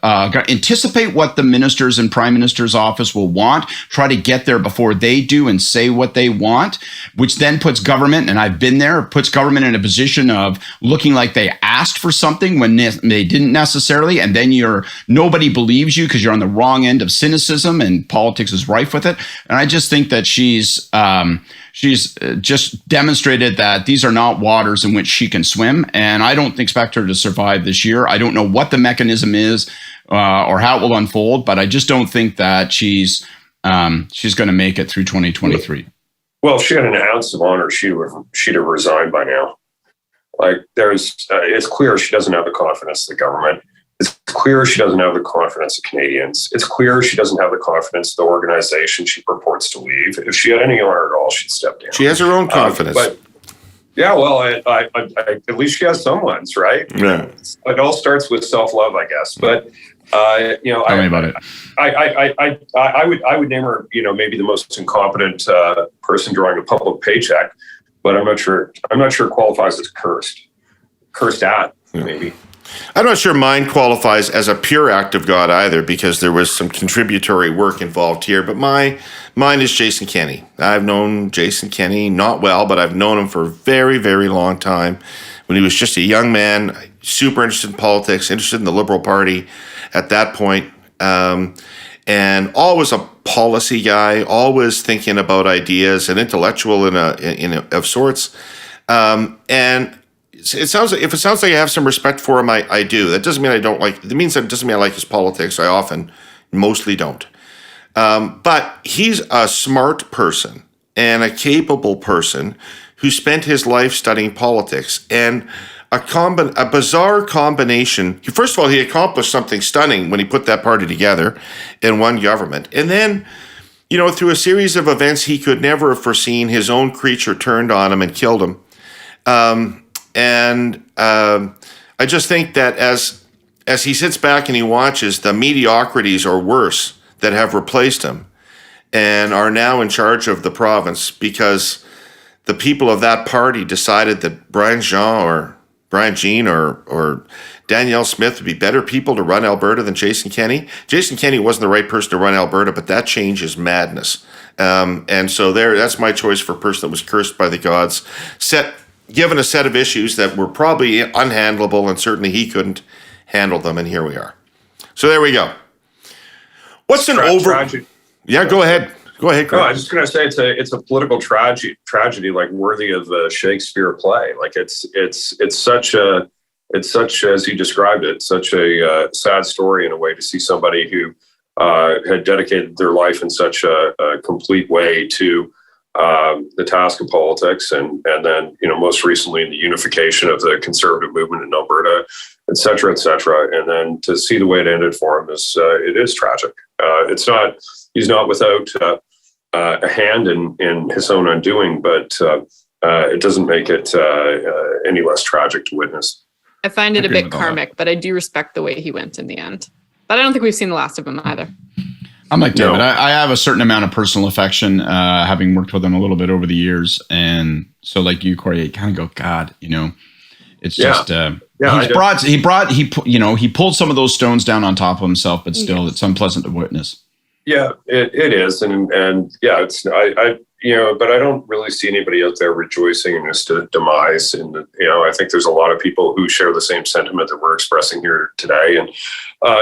anticipate what the ministers and prime minister's office will want, try to get there before they do and say what they want, which then puts government, and I've been there, puts government in a position of looking like they asked for something when they didn't necessarily. And then nobody believes you because you're on the wrong end of cynicism, and politics is rife with it. And I just think that she's just demonstrated that these are not waters in which she can swim, and I don't expect her to survive this year. I don't know what the mechanism is or how it will unfold, but I just don't think that she's going to make it through 2023. Well, if she had an ounce of honor, she'd have resigned by now. Like it's clear she doesn't have the confidence of the government. It's clear she doesn't have the confidence of Canadians. It's clear she doesn't have the confidence of the organization she purports to leave. If she had any honor at all, she'd step down. She has her own confidence. But yeah, well, I at least she has someone's, right? Yeah. It all starts with self-love, I guess. But tell me about it. I would name her, maybe the most incompetent person drawing a public paycheck, but I'm not sure it qualifies as cursed at, maybe. I'm not sure mine qualifies as a pure act of God either, because there was some contributory work involved here. But mine is Jason Kenney. I've known Jason Kenney not well, but I've known him for a very, very long time. When he was just a young man, super interested in politics, interested in the Liberal Party at that point, and always a policy guy, always thinking about ideas, an intellectual of sorts, and. It sounds like I have some respect for him, I do. That doesn't mean I don't like. It means that doesn't mean I like his politics. I mostly don't. But he's a smart person and a capable person who spent his life studying politics, and a bizarre combination. First of all, he accomplished something stunning when he put that party together in one government, and then, through a series of events he could never have foreseen, his own creature turned on him and killed him. And I just think that as he sits back and he watches the mediocrities or worse that have replaced him and are now in charge of the province because the people of that party decided that Brian Jean or Danielle Smith would be better people to run Alberta than Jason Kenney. Jason Kenney wasn't the right person to run Alberta, but that change is madness. And so that's my choice for a person that was cursed by the gods, given a set of issues that were probably unhandleable, and certainly he couldn't handle them, and here we are. So there we go. What's an tragedy? Yeah, go ahead. Go ahead, Craig. No, I was just going to say it's a political tragedy like worthy of a Shakespeare play. Like it's such as you described it, such a sad story in a way to see somebody who had dedicated their life in such a complete way to the task of politics, and then most recently in the unification of the conservative movement in Alberta, et cetera, and then to see the way it ended for him it is tragic. He's not without a hand in his own undoing, but it doesn't make it any less tragic to witness. I find it a bit karmic, but I do respect the way he went in the end. But I don't think we've seen the last of him either. I'm like David. No. I have a certain amount of personal affection, having worked with him a little bit over the years, and so like you, Kory, you kind of go, God, it's just he pulled some of those stones down on top of himself, but still, it's unpleasant to witness. Yeah, it is, and yeah, it's but I don't really see anybody out there rejoicing in his demise. And I think there's a lot of people who share the same sentiment that we're expressing here today. And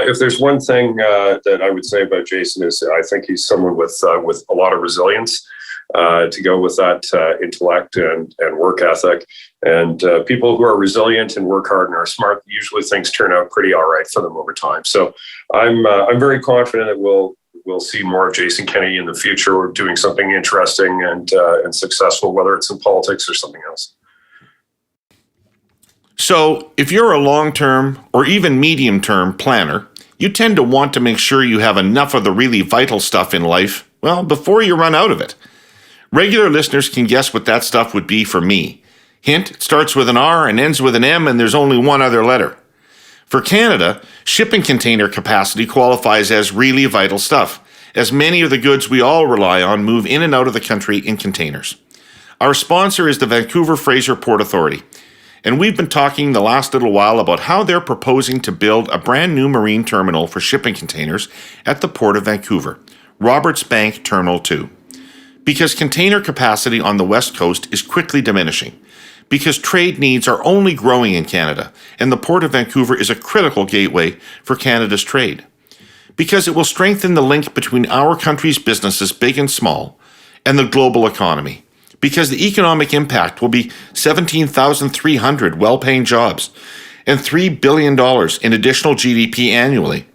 if there's one thing that I would say about Jason is I think he's someone with a lot of resilience to go with that intellect and work ethic. And people who are resilient and work hard and are smart, usually things turn out pretty all right for them over time. So I'm very confident that we'll see more of Jason Kenney in the future, doing something interesting and successful, whether it's in politics or something else. So if you're a long-term or even medium-term planner, you tend to want to make sure you have enough of the really vital stuff in life, well, before you run out of it. Regular listeners can guess what that stuff would be for me. Hint, it starts with an R and ends with an M, and there's only one other letter. For Canada, shipping container capacity qualifies as really vital stuff, as many of the goods we all rely on move in and out of the country in containers. Our sponsor is the Vancouver Fraser Port Authority, and we've been talking the last little while about how they're proposing to build a brand new marine terminal for shipping containers at the Port of Vancouver, Roberts Bank Terminal 2. Because container capacity on the West Coast is quickly diminishing, because trade needs are only growing in Canada, and the Port of Vancouver is a critical gateway for Canada's trade. Because it will strengthen the link between our country's businesses, big and small, and the global economy. Because the economic impact will be 17,300 well-paying jobs and $3 billion in additional GDP annually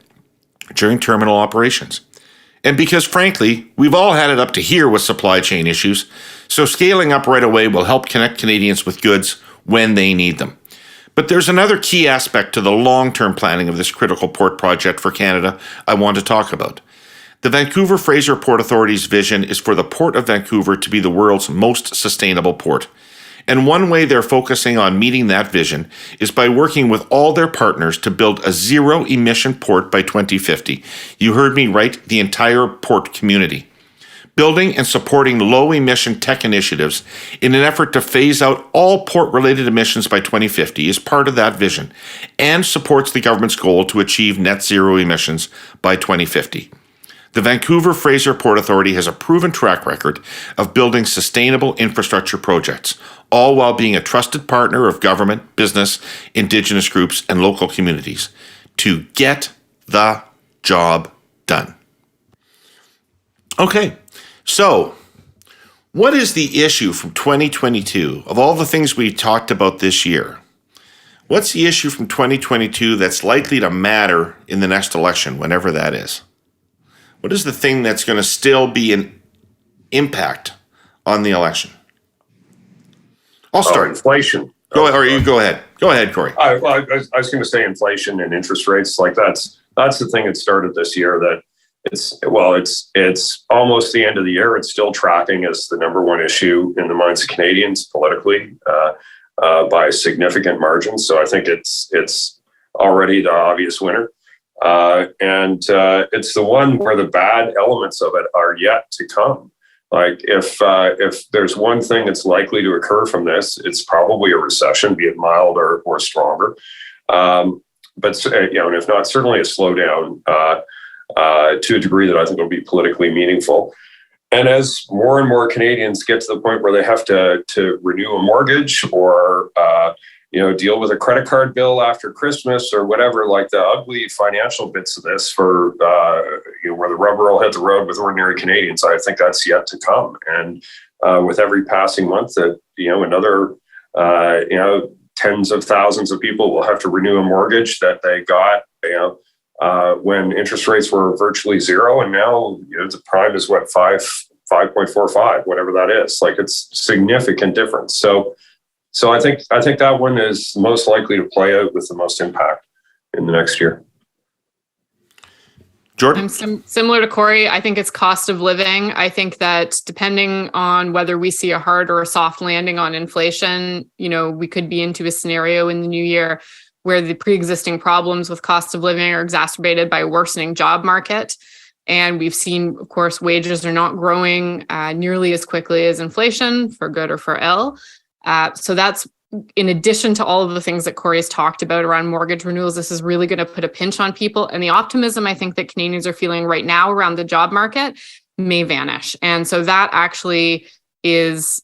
during terminal operations. And because, frankly, we've all had it up to here with supply chain issues, so scaling up right away will help connect Canadians with goods when they need them. But there's another key aspect to the long-term planning of this critical port project for Canada I want to talk about. The Vancouver Fraser Port Authority's vision is for the Port of Vancouver to be the world's most sustainable port. And one way they're focusing on meeting that vision is by working with all their partners to build a zero-emission port by 2050. You heard me right, the entire port community. Building and supporting low-emission tech initiatives in an effort to phase out all port-related emissions by 2050 is part of that vision and supports the government's goal to achieve net zero emissions by 2050. The Vancouver Fraser Port Authority has a proven track record of building sustainable infrastructure projects, all while being a trusted partner of government, business, Indigenous groups, and local communities to get the job done. Okay, so what is the issue from 2022 of all the things we talked about this year? What's the issue from 2022 that's likely to matter in the next election, whenever that is? What is the thing that's going to still be an impact on the election? I'll start. Inflation. Go ahead. Go ahead, Kory. I was going to say inflation and interest rates. Like that's the thing that started this year. That it's almost the end of the year. It's still tracking as the number one issue in the minds of Canadians politically by a significant margin. So I think it's already the obvious winner. And it's the one where the bad elements of it are yet to come. Like if there's one thing that's likely to occur from this, it's probably a recession, be it mild or stronger. And if not, certainly a slowdown to a degree that I think will be politically meaningful. And as more and more Canadians get to the point where they have to renew a mortgage or deal with a credit card bill after Christmas or whatever, like the ugly financial bits of this for, where the rubber will hit the road with ordinary Canadians, I think that's yet to come. And with every passing month that, another, tens of thousands of people will have to renew a mortgage that they got, when interest rates were virtually zero. And now, the prime is 5.45, whatever that is. Like it's significant difference. So I think that one is most likely to play out with the most impact in the next year. Jordan? I'm similar to Kory. I think it's cost of living. I think that depending on whether we see a hard or a soft landing on inflation, we could be into a scenario in the new year where the pre-existing problems with cost of living are exacerbated by a worsening job market. And we've seen, of course, wages are not growing nearly as quickly as inflation, for good or for ill. So that's in addition to all of the things that Kory has talked about around mortgage renewals. This is really going to put a pinch on people. And the optimism I think that Canadians are feeling right now around the job market may vanish. And so that actually is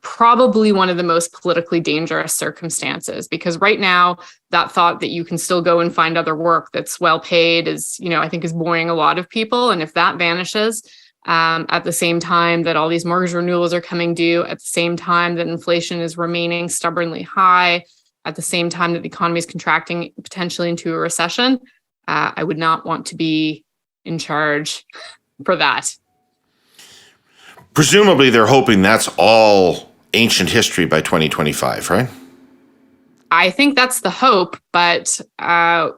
probably one of the most politically dangerous circumstances, because right now that thought that you can still go and find other work that's well paid is, I think is boring a lot of people. And if that vanishes, at the same time that all these mortgage renewals are coming due, at the same time that inflation is remaining stubbornly high, at the same time that the economy is contracting potentially into a recession, I would not want to be in charge for that. Presumably they're hoping that's all ancient history by 2025, right? I think that's the hope, but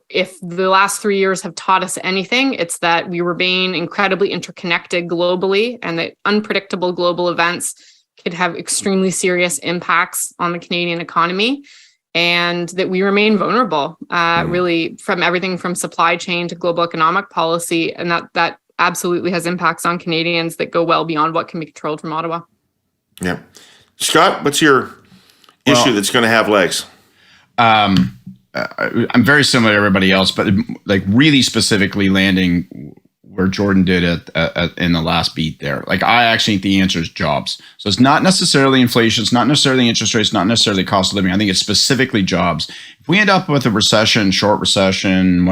if the last 3 years have taught us anything, it's that we remain incredibly interconnected globally, and that unpredictable global events could have extremely serious impacts on the Canadian economy, and that we remain vulnerable, really, from everything from supply chain to global economic policy, and that absolutely has impacts on Canadians that go well beyond what can be controlled from Ottawa. Yeah. Scott, what's your issue that's going to have legs? I'm very similar to everybody else, but like really specifically landing where Jordan did it in the last beat there. Like, I actually think the answer is jobs. So it's not necessarily inflation. It's not necessarily interest rates, not necessarily cost of living. I think it's specifically jobs. If we end up with a recession, short recession,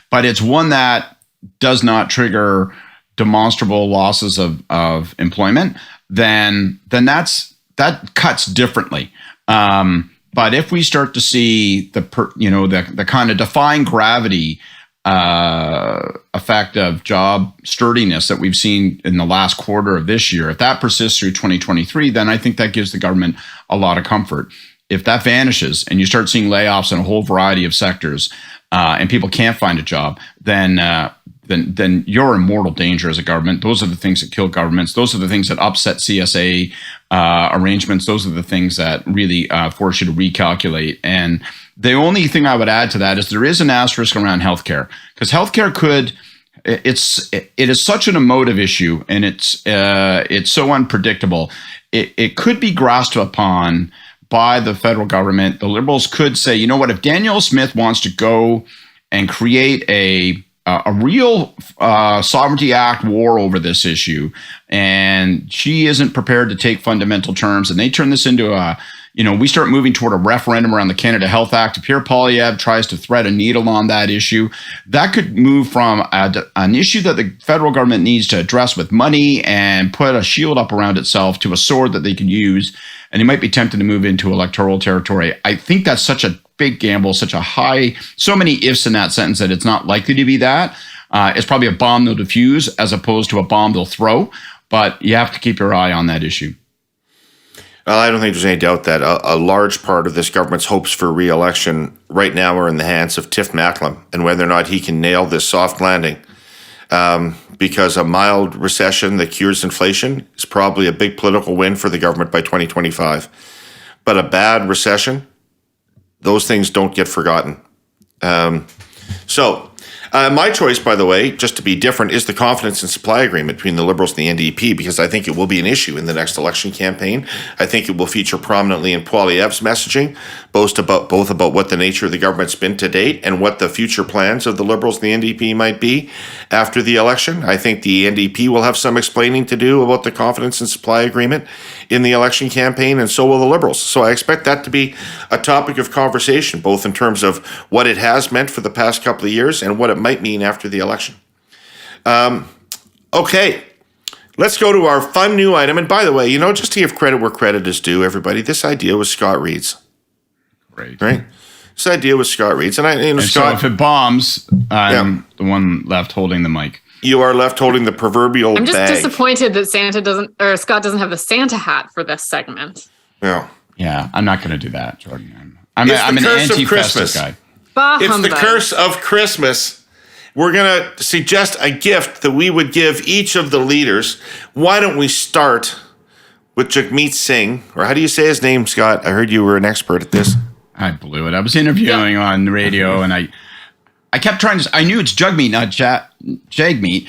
but it's one that does not trigger demonstrable losses of employment, then that cuts differently. But if we start to see the kind of defying gravity effect of job sturdiness that we've seen in the last quarter of this year, if that persists through 2023, then I think that gives the government a lot of comfort. If that vanishes and you start seeing layoffs in a whole variety of sectors, and people can't find a job, then you're in mortal danger as a government. Those are the things that kill governments. Those are the things that upset CSA arrangements. Those are the things that really force you to recalculate. And the only thing I would add to that is there is an asterisk around healthcare, because healthcare it is such an emotive issue, and it's so unpredictable. It could be grasped upon by the federal government. The Liberals could say, you know what, if Danielle Smith wants to go and create a real Sovereignty Act war over this issue, and she isn't prepared to take fundamental terms, and they turn this into we start moving toward a referendum around the Canada Health Act. If Pierre Poilievre tries to thread a needle on that issue, that could move from an issue that the federal government needs to address with money and put a shield up around itself to a sword that they can use, and they might be tempted to move into electoral territory. I think that's such a big gamble, so many ifs in that sentence that it's not likely to be that. It's probably a bomb they'll defuse as opposed to a bomb they'll throw, but you have to keep your eye on that issue. Well, I don't think there's any doubt that a large part of this government's hopes for re-election right now are in the hands of Tiff Macklem, and whether or not he can nail this soft landing. Because a mild recession that cures inflation is probably a big political win for the government by 2025. But a bad recession, those things don't get forgotten. My choice, by the way, just to be different, is the confidence and supply agreement between the Liberals and the NDP, because I think it will be an issue in the next election campaign. I think it will feature prominently in Poilievre's messaging, both about what the nature of the government's been to date and what the future plans of the Liberals and the NDP might be after the election. I think the NDP will have some explaining to do about the confidence and supply agreement in the election campaign, and so will the Liberals. So I expect that to be a topic of conversation, both in terms of what it has meant for the past couple of years and what it might mean after the election. Okay, let's go to our fun new item. And by the way, just to give credit where credit is due, everybody, this idea was Scott Reid's. Great. Right? This idea was Scott Reid's. And Scott, so if it bombs, I'm the one left holding the mic. You are left holding the proverbial I'm just bag. disappointed that Scott doesn't have the Santa hat for this segment. Yeah, I'm not going to do that, Jordan. I'm It's an the curse of anti-festive Christmas. guy. Bah, It's humbug. the curse of Christmas. We're going to suggest a gift that we would give each of the leaders. Why don't we start with Jagmeet Singh, or how do you say his name, Scott? I heard you were an expert at this. I blew it. I was interviewing on the radio, and I kept trying to. I knew it's Jagmeet, not Jagmeet,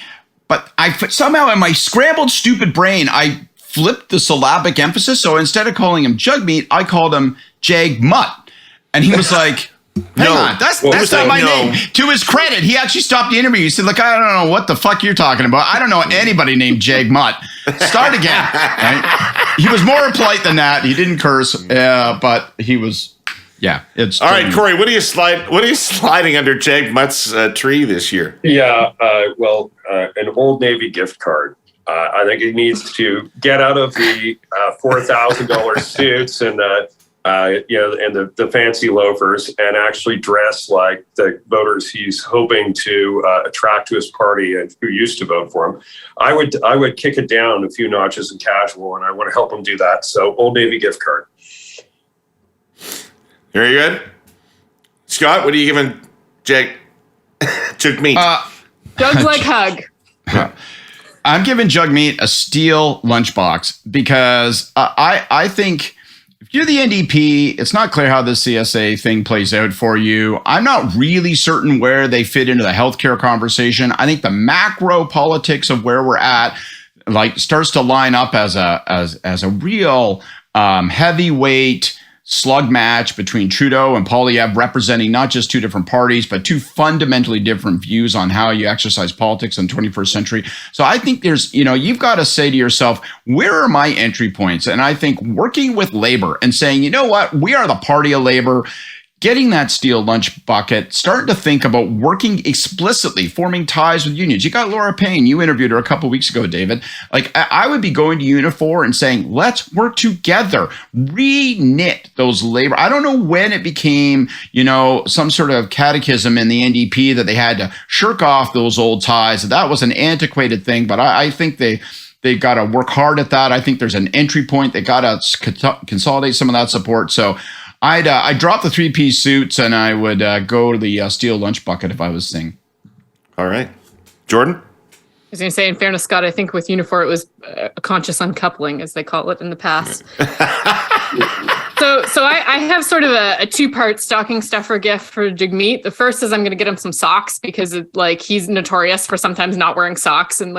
but somehow in my scrambled, stupid brain, I flipped the syllabic emphasis. So instead of calling him Jagmeet, I called him Jagmutt, and he was like. Hang on, that's not my name. To his credit, he actually stopped the interview. He said, look, I don't know what the fuck you're talking about. I don't know anybody named Jagmutt. Start again. Right? He was more polite than that. He didn't curse, but he was, it's... All right, Kory, what are you sliding under Jagmutt's tree this year? Yeah, an Old Navy gift card. I think he needs to get out of the $4,000 suits and the fancy loafers, and actually dress like the voters he's hoping to attract to his party and who used to vote for him. I would kick it down a few notches in casual, and I want to help him do that. So Old Navy gift card. Very good. Scott, what are you giving Jagmeet? Doug's like hug. I'm giving Jagmeet a steel lunchbox because I think if you're the NDP, it's not clear how the CSA thing plays out for you. I'm not really certain where they fit into the healthcare conversation. I think the macro politics of where we're at starts to line up as a real heavyweight slug match between Trudeau and Poilievre, representing not just two different parties, but two fundamentally different views on how you exercise politics in the 21st century. So I think you've got to say to yourself, where are my entry points? And I think working with labor and saying, you know what, we are the party of labor, getting that steel lunch bucket, starting to think about working explicitly, forming ties with unions. You got Laura Payne. You interviewed her a couple of weeks ago, David. I would be going to Unifor and saying, let's work together, re-knit those labor. I don't know when it became, some sort of catechism in the NDP that they had to shirk off those old ties. That was an antiquated thing, but I think they've got to work hard at that. I think there's an entry point. They got to consolidate some of that support. So I'd drop the 3-piece suits and I would go to the steel lunch bucket if I was Singh. All right. Jordan? I was going to say, in fairness, Scott, I think with Unifor, it was a conscious uncoupling, as they call it in the past. So I have sort of a two-part stocking stuffer gift for Jagmeet. The first is I'm going to get him some socks because he's notorious for sometimes not wearing socks, and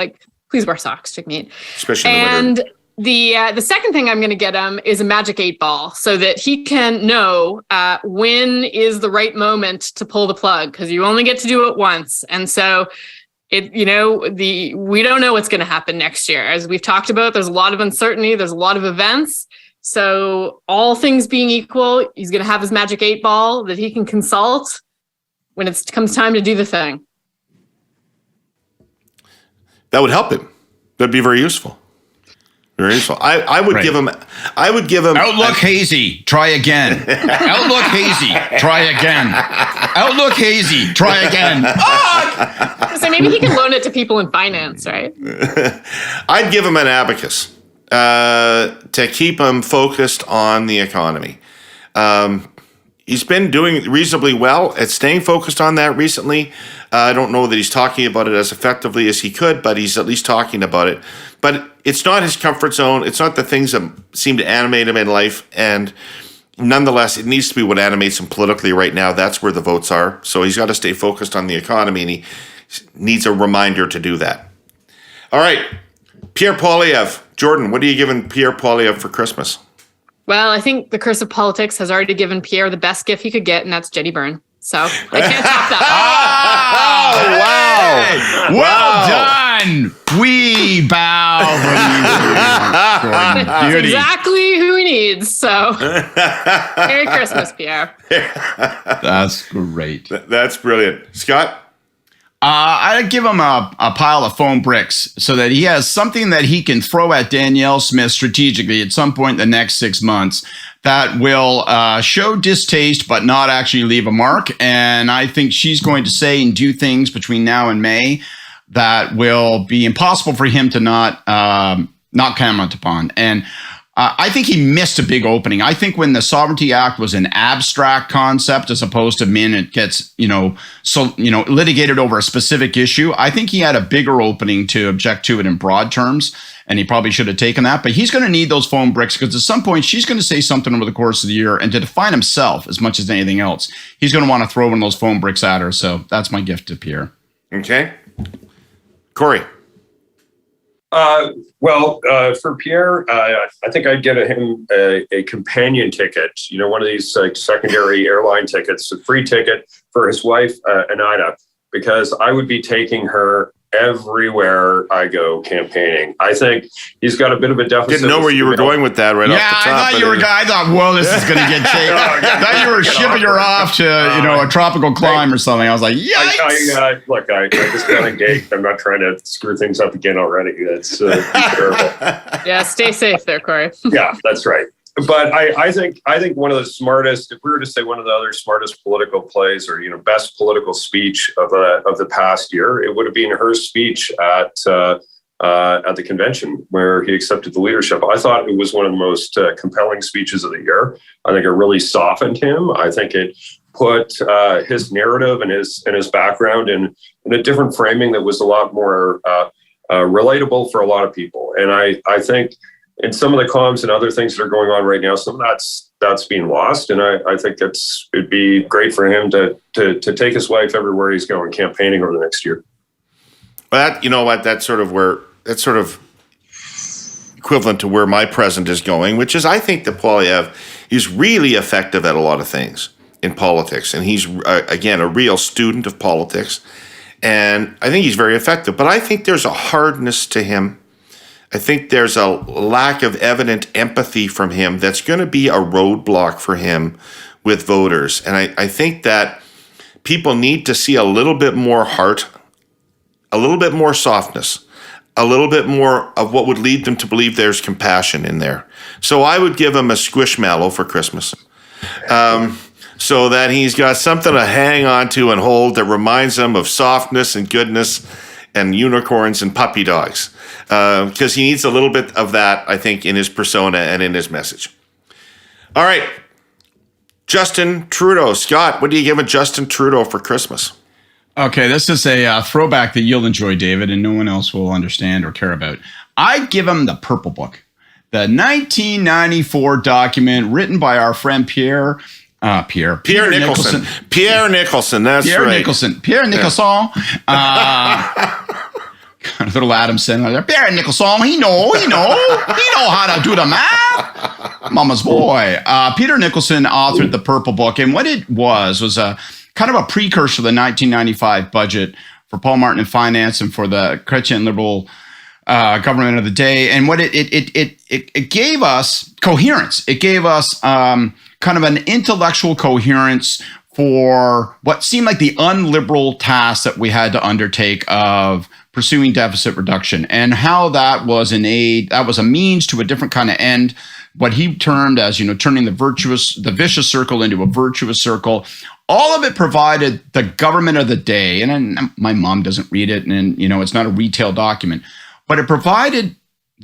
please wear socks, Jagmeet. Especially in the winter. The second thing I'm going to get him is a magic 8-ball so that he can know when is the right moment to pull the plug, because you only get to do it once. And so we don't know what's going to happen next year. As we've talked about, there's a lot of uncertainty. There's a lot of events. So all things being equal, he's going to have his magic 8-ball that he can consult when it comes time to do the thing. That would help him. That'd be very useful. Very useful. I would give him. Outlook hazy. Try again. Outlook hazy. Try again. Outlook hazy. Try again. So maybe he can loan it to people in finance, right? I'd give him an abacus to keep him focused on the economy. He's been doing reasonably well at staying focused on that recently. I don't know that he's talking about it as effectively as he could, but he's at least talking about it. But it's not his comfort zone. It's not the things that seem to animate him in life. And nonetheless, it needs to be what animates him politically right now. That's where the votes are. So he's got to stay focused on the economy, and he needs a reminder to do that. All right. Pierre Poilievre. Jordan, what are you giving Pierre Poilievre for Christmas? Well, I think the curse of politics has already given Pierre the best gift he could get, and that's Jenny Byrne. So I can't top Oh, that. wow. Well done. We bow. That's exactly who he needs. So Merry Christmas, Pierre. That's great. That's brilliant. Scott? I'd give him a pile of foam bricks so that he has something that he can throw at Danielle Smith strategically at some point in the next 6 months that will show distaste but not actually leave a mark. And I think she's going to say and do things between now and May that will be impossible for him to not comment upon. And I think he missed a big opening. I think when the Sovereignty Act was an abstract concept as opposed to it gets, litigated over a specific issue, I think he had a bigger opening to object to it in broad terms, and he probably should have taken that. But he's going to need those foam bricks because at some point she's going to say something over the course of the year, and to define himself as much as anything else, he's going to want to throw one of those foam bricks at her. So that's my gift to Pierre. Okay. Kory. For Pierre, I think I'd get him a companion ticket, one of these secondary airline tickets, a free ticket for his wife, Anida, because I would be taking her everywhere I go campaigning. I think he's got a bit of a deficit. Didn't know where you were going with that off the top. I thought, well, this is going to get taken. I thought you were shipping her off to, a tropical climb or something. I was like, yikes. I just got engaged. I'm not trying to screw things up again already. That's terrible. Yeah, stay safe there, Kory. Yeah, that's right. But I think one of the smartest, if we were to say one of the other smartest political plays or best political speech of the past year, it would have been her speech at the convention where he accepted the leadership. I thought it was one of the most compelling speeches of the year. I think it really softened him. I think it put his narrative and his background in a different framing that was a lot more relatable for a lot of people. And I think in some of the comms and other things that are going on right now, some of that's being lost. And I think it'd be great for him to take his wife everywhere he's going campaigning over the next year. But you know what? That's sort of equivalent to where my president is going, which is I think that Poilievre is really effective at a lot of things in politics. And he's, again, a real student of politics. And I think he's very effective. But I think there's a hardness to him. I think there's a lack of evident empathy from him that's going to be a roadblock for him with voters. And I think that people need to see a little bit more heart, a little bit more softness, a little bit more of what would lead them to believe there's compassion in there. So I would give him a squishmallow for Christmas, so that he's got something to hang on to and hold that reminds him of softness and goodness and unicorns and puppy dogs. Because he needs a little bit of that, I think, in his persona and in his message. All right. Justin Trudeau. Scott, what do you give a Justin Trudeau for Christmas? Okay, this is a throwback that you'll enjoy, David, and no one else will understand or care about. I'd give him the Purple Book, the 1994 document written by our friend Pierre Nicholson. Pierre Nicholson, that's Pierre right. Nicholson. Pierre Nicholson. Little Adamson. Pierre Nicholson, he know how to do the math. Mama's boy. Peter Nicholson authored the Purple Book, and what it was a kind of a precursor to the 1995 budget for Paul Martin in finance and for the Chrétien liberal government of the day. And what it gave us coherence. It gave us kind of an intellectual coherence for what seemed like the unliberal task that we had to undertake of pursuing deficit reduction, and how that was a means to a different kind of end, what he termed as, turning the vicious circle into a virtuous circle. All of it provided the government of the day, and my mom doesn't read it, and it's not a retail document, but it provided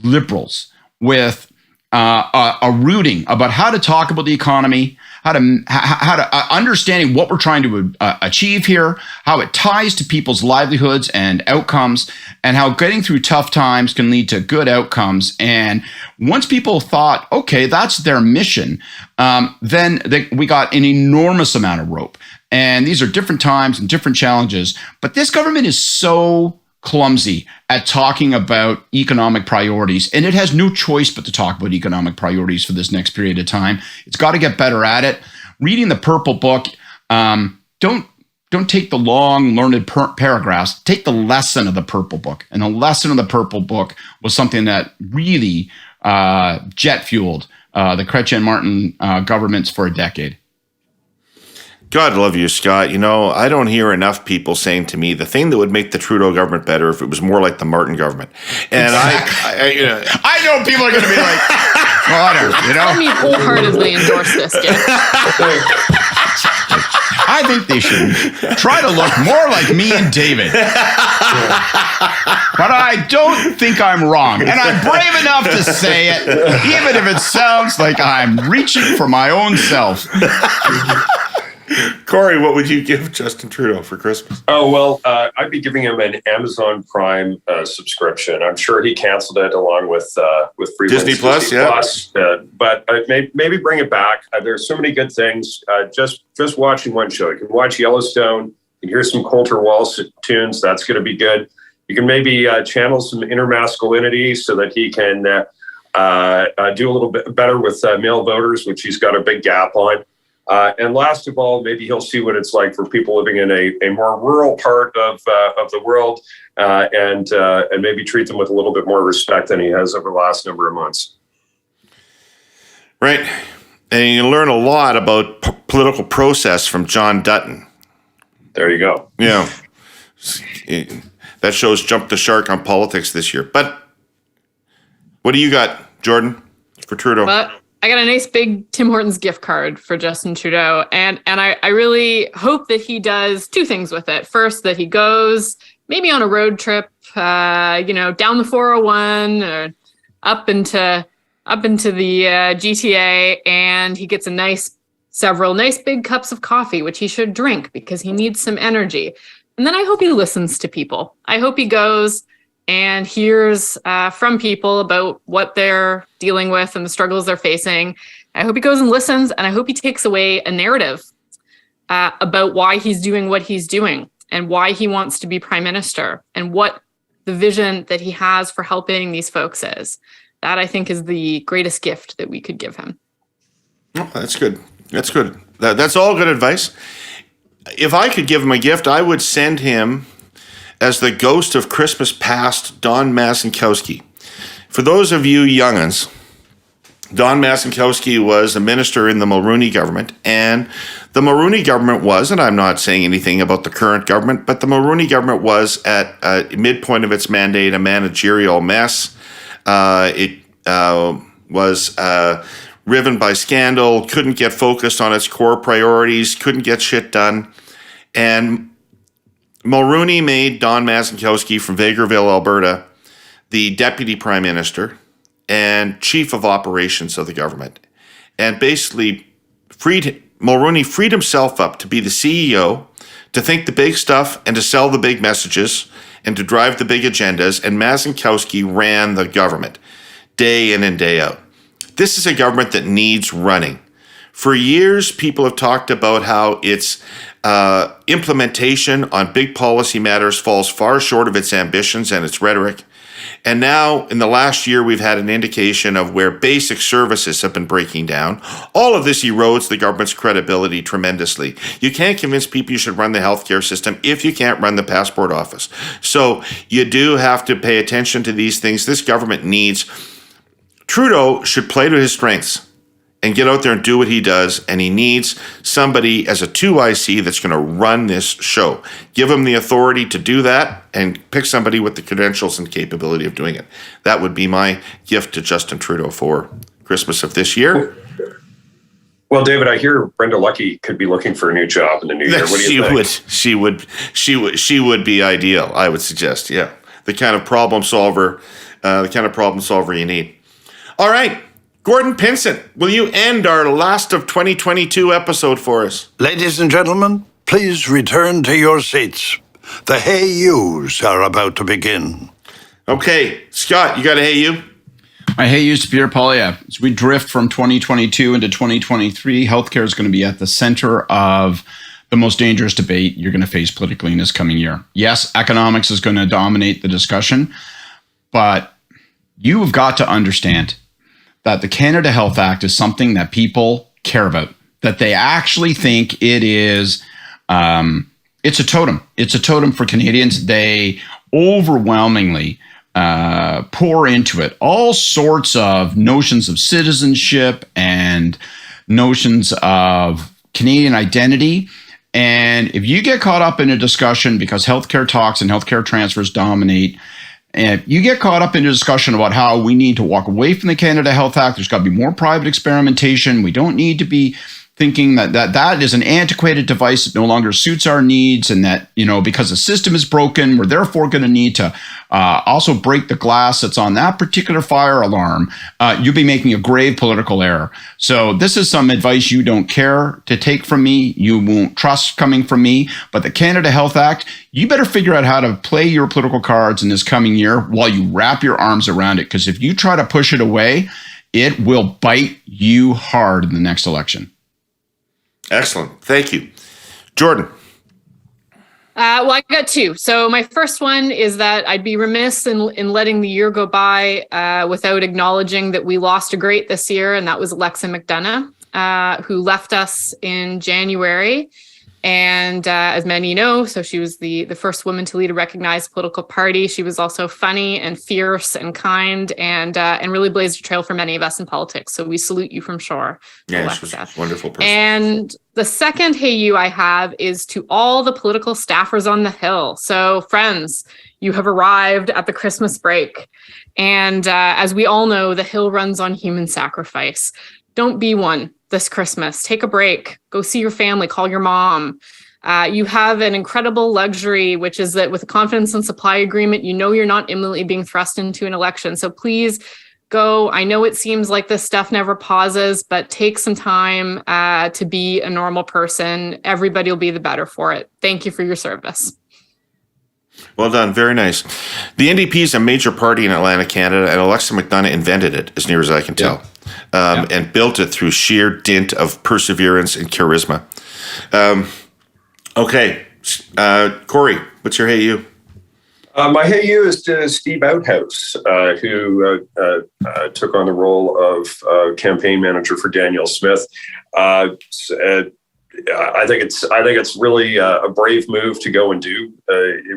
liberals with a rooting about how to talk about the economy, how to understanding what we're trying to achieve here, how it ties to people's livelihoods and outcomes, and how getting through tough times can lead to good outcomes. And once people thought, okay, that's their mission, then we got an enormous amount of rope. And these are different times and different challenges. But this government is so clumsy at talking about economic priorities, and it has no choice but to talk about economic priorities for this next period of time. It's got to get better at it. Reading the Purple Book, don't take the long learned paragraphs. Take the lesson of the Purple Book, and the lesson of the Purple Book was something that really jet fueled the Chrétien Martin governments for a decade. God love you, Scott. I don't hear enough people saying to me the thing that would make the Trudeau government better if it was more like the Martin government. And I know people are going to be like, whatever, Let me wholeheartedly endorse this, gift. I think they should try to look more like me and David. But I don't think I'm wrong. And I'm brave enough to say it, even if it sounds like I'm reaching for my own self. Kory, what would you give Justin Trudeau for Christmas? Oh, well, I'd be giving him an Amazon Prime subscription. I'm sure he canceled it along with Disney Plus, but maybe bring it back. There's so many good things. Just watching one show. You can watch Yellowstone. You can hear some Coulter Walsh tunes. That's going to be good. You can maybe channel some inner masculinity so that he can do a little bit better with male voters, which he's got a big gap on. And last of all, maybe he'll see what it's like for people living in a more rural part of the world, and maybe treat them with a little bit more respect than he has over the last number of months. Right. And you learn a lot about political process from John Dutton. There you go. Yeah. That show's jumped the shark on politics this year. But what do you got, Jordan, for Trudeau? But I got a nice big Tim Hortons gift card for Justin Trudeau. And I really hope that he does two things with it. First, that he goes maybe on a road trip, down the 401 or up into the GTA, and he gets several nice big cups of coffee, which he should drink because he needs some energy. And then I hope he listens to people. I hope he goes and hears from people about what they're dealing with and the struggles they're facing. I hope he goes and listens, and I hope he takes away a narrative about why he's doing what he's doing and why he wants to be prime minister and what the vision that he has for helping these folks is. That, I think, is the greatest gift that we could give him. Oh, that's good. That's good. That's all good advice. If I could give him a gift, I would send him as the ghost of Christmas past, Don Macinkowski. For those of you young'uns, Don Macinkowski was a minister in the Mulroney government, and the Mulroney government was, and I'm not saying anything about the current government, but the Mulroney government was at a midpoint of its mandate a managerial mess. It was riven by scandal, couldn't get focused on its core priorities, couldn't get shit done. And Mulroney made Don Macinkowski from Vegreville, Alberta, the deputy prime minister and chief of operations of the government. And basically Mulroney freed himself up to be the CEO, to think the big stuff and to sell the big messages and to drive the big agendas. And Macinkowski ran the government day in and day out. This is a government that needs running. For years, people have talked about how its implementation on big policy matters falls far short of its ambitions and its rhetoric. And now, in the last year, we've had an indication of where basic services have been breaking down. All of this erodes the government's credibility tremendously. You can't convince people you should run the healthcare system if you can't run the passport office. So you do have to pay attention to these things. This government needs... Trudeau should play to his strengths and get out there and do what he does, and he needs somebody as a 2IC that's going to run this show. Give him the authority to do that and pick somebody with the credentials and capability of doing it. That would be my gift to Justin Trudeau for Christmas of this year. Well, David, I hear Brenda Lucky could be looking for a new job in the new year. What do you think? She would be ideal, I would suggest. Yeah. The kind of problem solver you need. All right. Gordon Pinsent, will you end our last of 2022 episode for us? Ladies and gentlemen, please return to your seats. The Hey Yous are about to begin. Okay, Scott, you got a Hey You? My Hey Yous to Peter Polyev. As we drift from 2022 into 2023, healthcare is going to be at the center of the most dangerous debate you're going to face politically in this coming year. Yes, economics is going to dominate the discussion, but you have got to understand that the Canada Health Act is something that people care about, that they actually think it is, it's a totem. It's a totem for Canadians. They overwhelmingly pour into it all sorts of notions of citizenship and notions of Canadian identity. And if you get caught up in a discussion because healthcare talks and healthcare transfers dominate, and you get caught up in a discussion about how we need to walk away from the Canada Health Act, there's got to be more private experimentation. We don't need to be thinking that is an antiquated device that no longer suits our needs, and that, because the system is broken, we're therefore going to need to also break the glass that's on that particular fire alarm. You'll be making a grave political error. So this is some advice you don't care to take from me. You won't trust coming from me. But the Canada Health Act, you better figure out how to play your political cards in this coming year while you wrap your arms around it. Because if you try to push it away, it will bite you hard in the next election. Excellent. Thank you. Jordan. Well, I got two. So my first one is that I'd be remiss in letting the year go by without acknowledging that we lost a great this year, and that was Alexa McDonough, who left us in January. And as many know, so she was the first woman to lead a recognized political party. She was also funny and fierce and kind, and really blazed a trail for many of us in politics. So we salute you from shore, Alexa. She's a Wonderful person. And the second Hey You I have is to all the political staffers on the Hill. So friends, you have arrived at the Christmas break. And as we all know, the Hill runs on human sacrifice. Don't be one this Christmas. Take a break. Go see your family. Call your mom. You have an incredible luxury, which is that with a confidence and supply agreement, you're not imminently being thrust into an election. So please go. I know it seems like this stuff never pauses, but take some time to be a normal person. Everybody will be the better for it. Thank you for your service. Well done. Very nice. The NDP is a major party in Atlantic Canada, and Alexa McDonough invented it, as near as I can tell, and built it through sheer dint of perseverance and charisma. Okay. Kory, what's your hey you? My hey you is to Steve Outhouse, who took on the role of campaign manager for Daniel Smith. I think it's really a brave move to go and do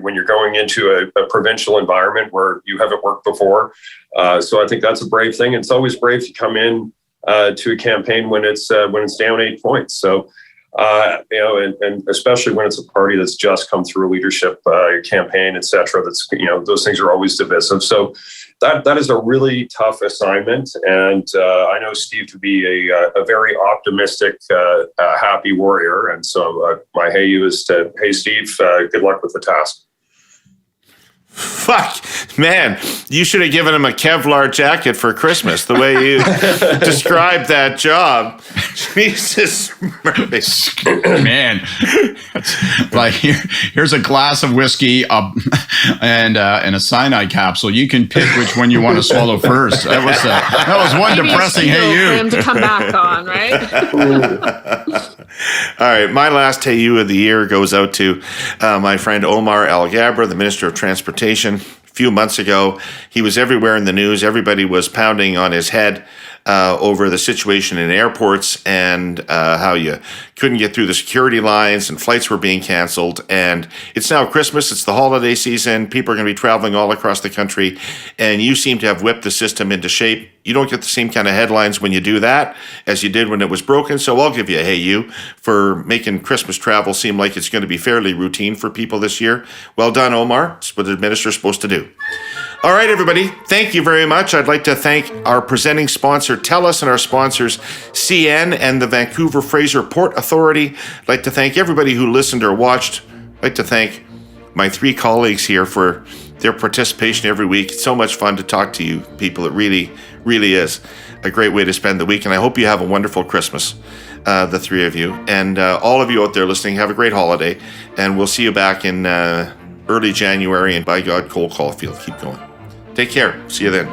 when you're going into a provincial environment where you haven't worked before. So I think that's a brave thing. It's always brave to come in to a campaign when it's down 8 points. So and especially when it's a party that's just come through a leadership campaign, et cetera. That's those things are always divisive. So that is a really tough assignment, and I know Steve to be a very optimistic, happy warrior. And so my hey you is to hey Steve, good luck with the task. Fuck, man, you should have given him a Kevlar jacket for Christmas, the way you described that job. Jesus Christ. Man, like here's a glass of whiskey and a cyanide capsule. You can pick which one you want to swallow first. That was one Maybe depressing hey you. for him to come back on, right? All right, my last hey you of the year goes out to my friend Omar Alghabra, the Minister of Transportation. A few months ago, he was everywhere in the news. Everybody was pounding on his head over the situation in airports and how you couldn't get through the security lines and flights were being canceled. And it's now Christmas. It's the holiday season. People are going to be traveling all across the country. And you seem to have whipped the system into shape. You don't get the same kind of headlines when you do that as you did when it was broken. So I'll give you a hey you for making Christmas travel seem like it's going to be fairly routine for people this year. Well done, Omar. It's what the minister's supposed to do. All right, everybody. Thank you very much. I'd like to thank our presenting sponsor, TELUS, and our sponsors, CN and the Vancouver Fraser Port Authority. I'd like to thank everybody who listened or watched. I'd like to thank my 3 colleagues here for their participation every week. It's so much fun to talk to you people. It really, really is a great way to spend the week. And I hope you have a wonderful Christmas, the 3 of you. And all of you out there listening, have a great holiday. And we'll see you back in early January. And by God, Cole Caulfield, keep going. Take care. See you then.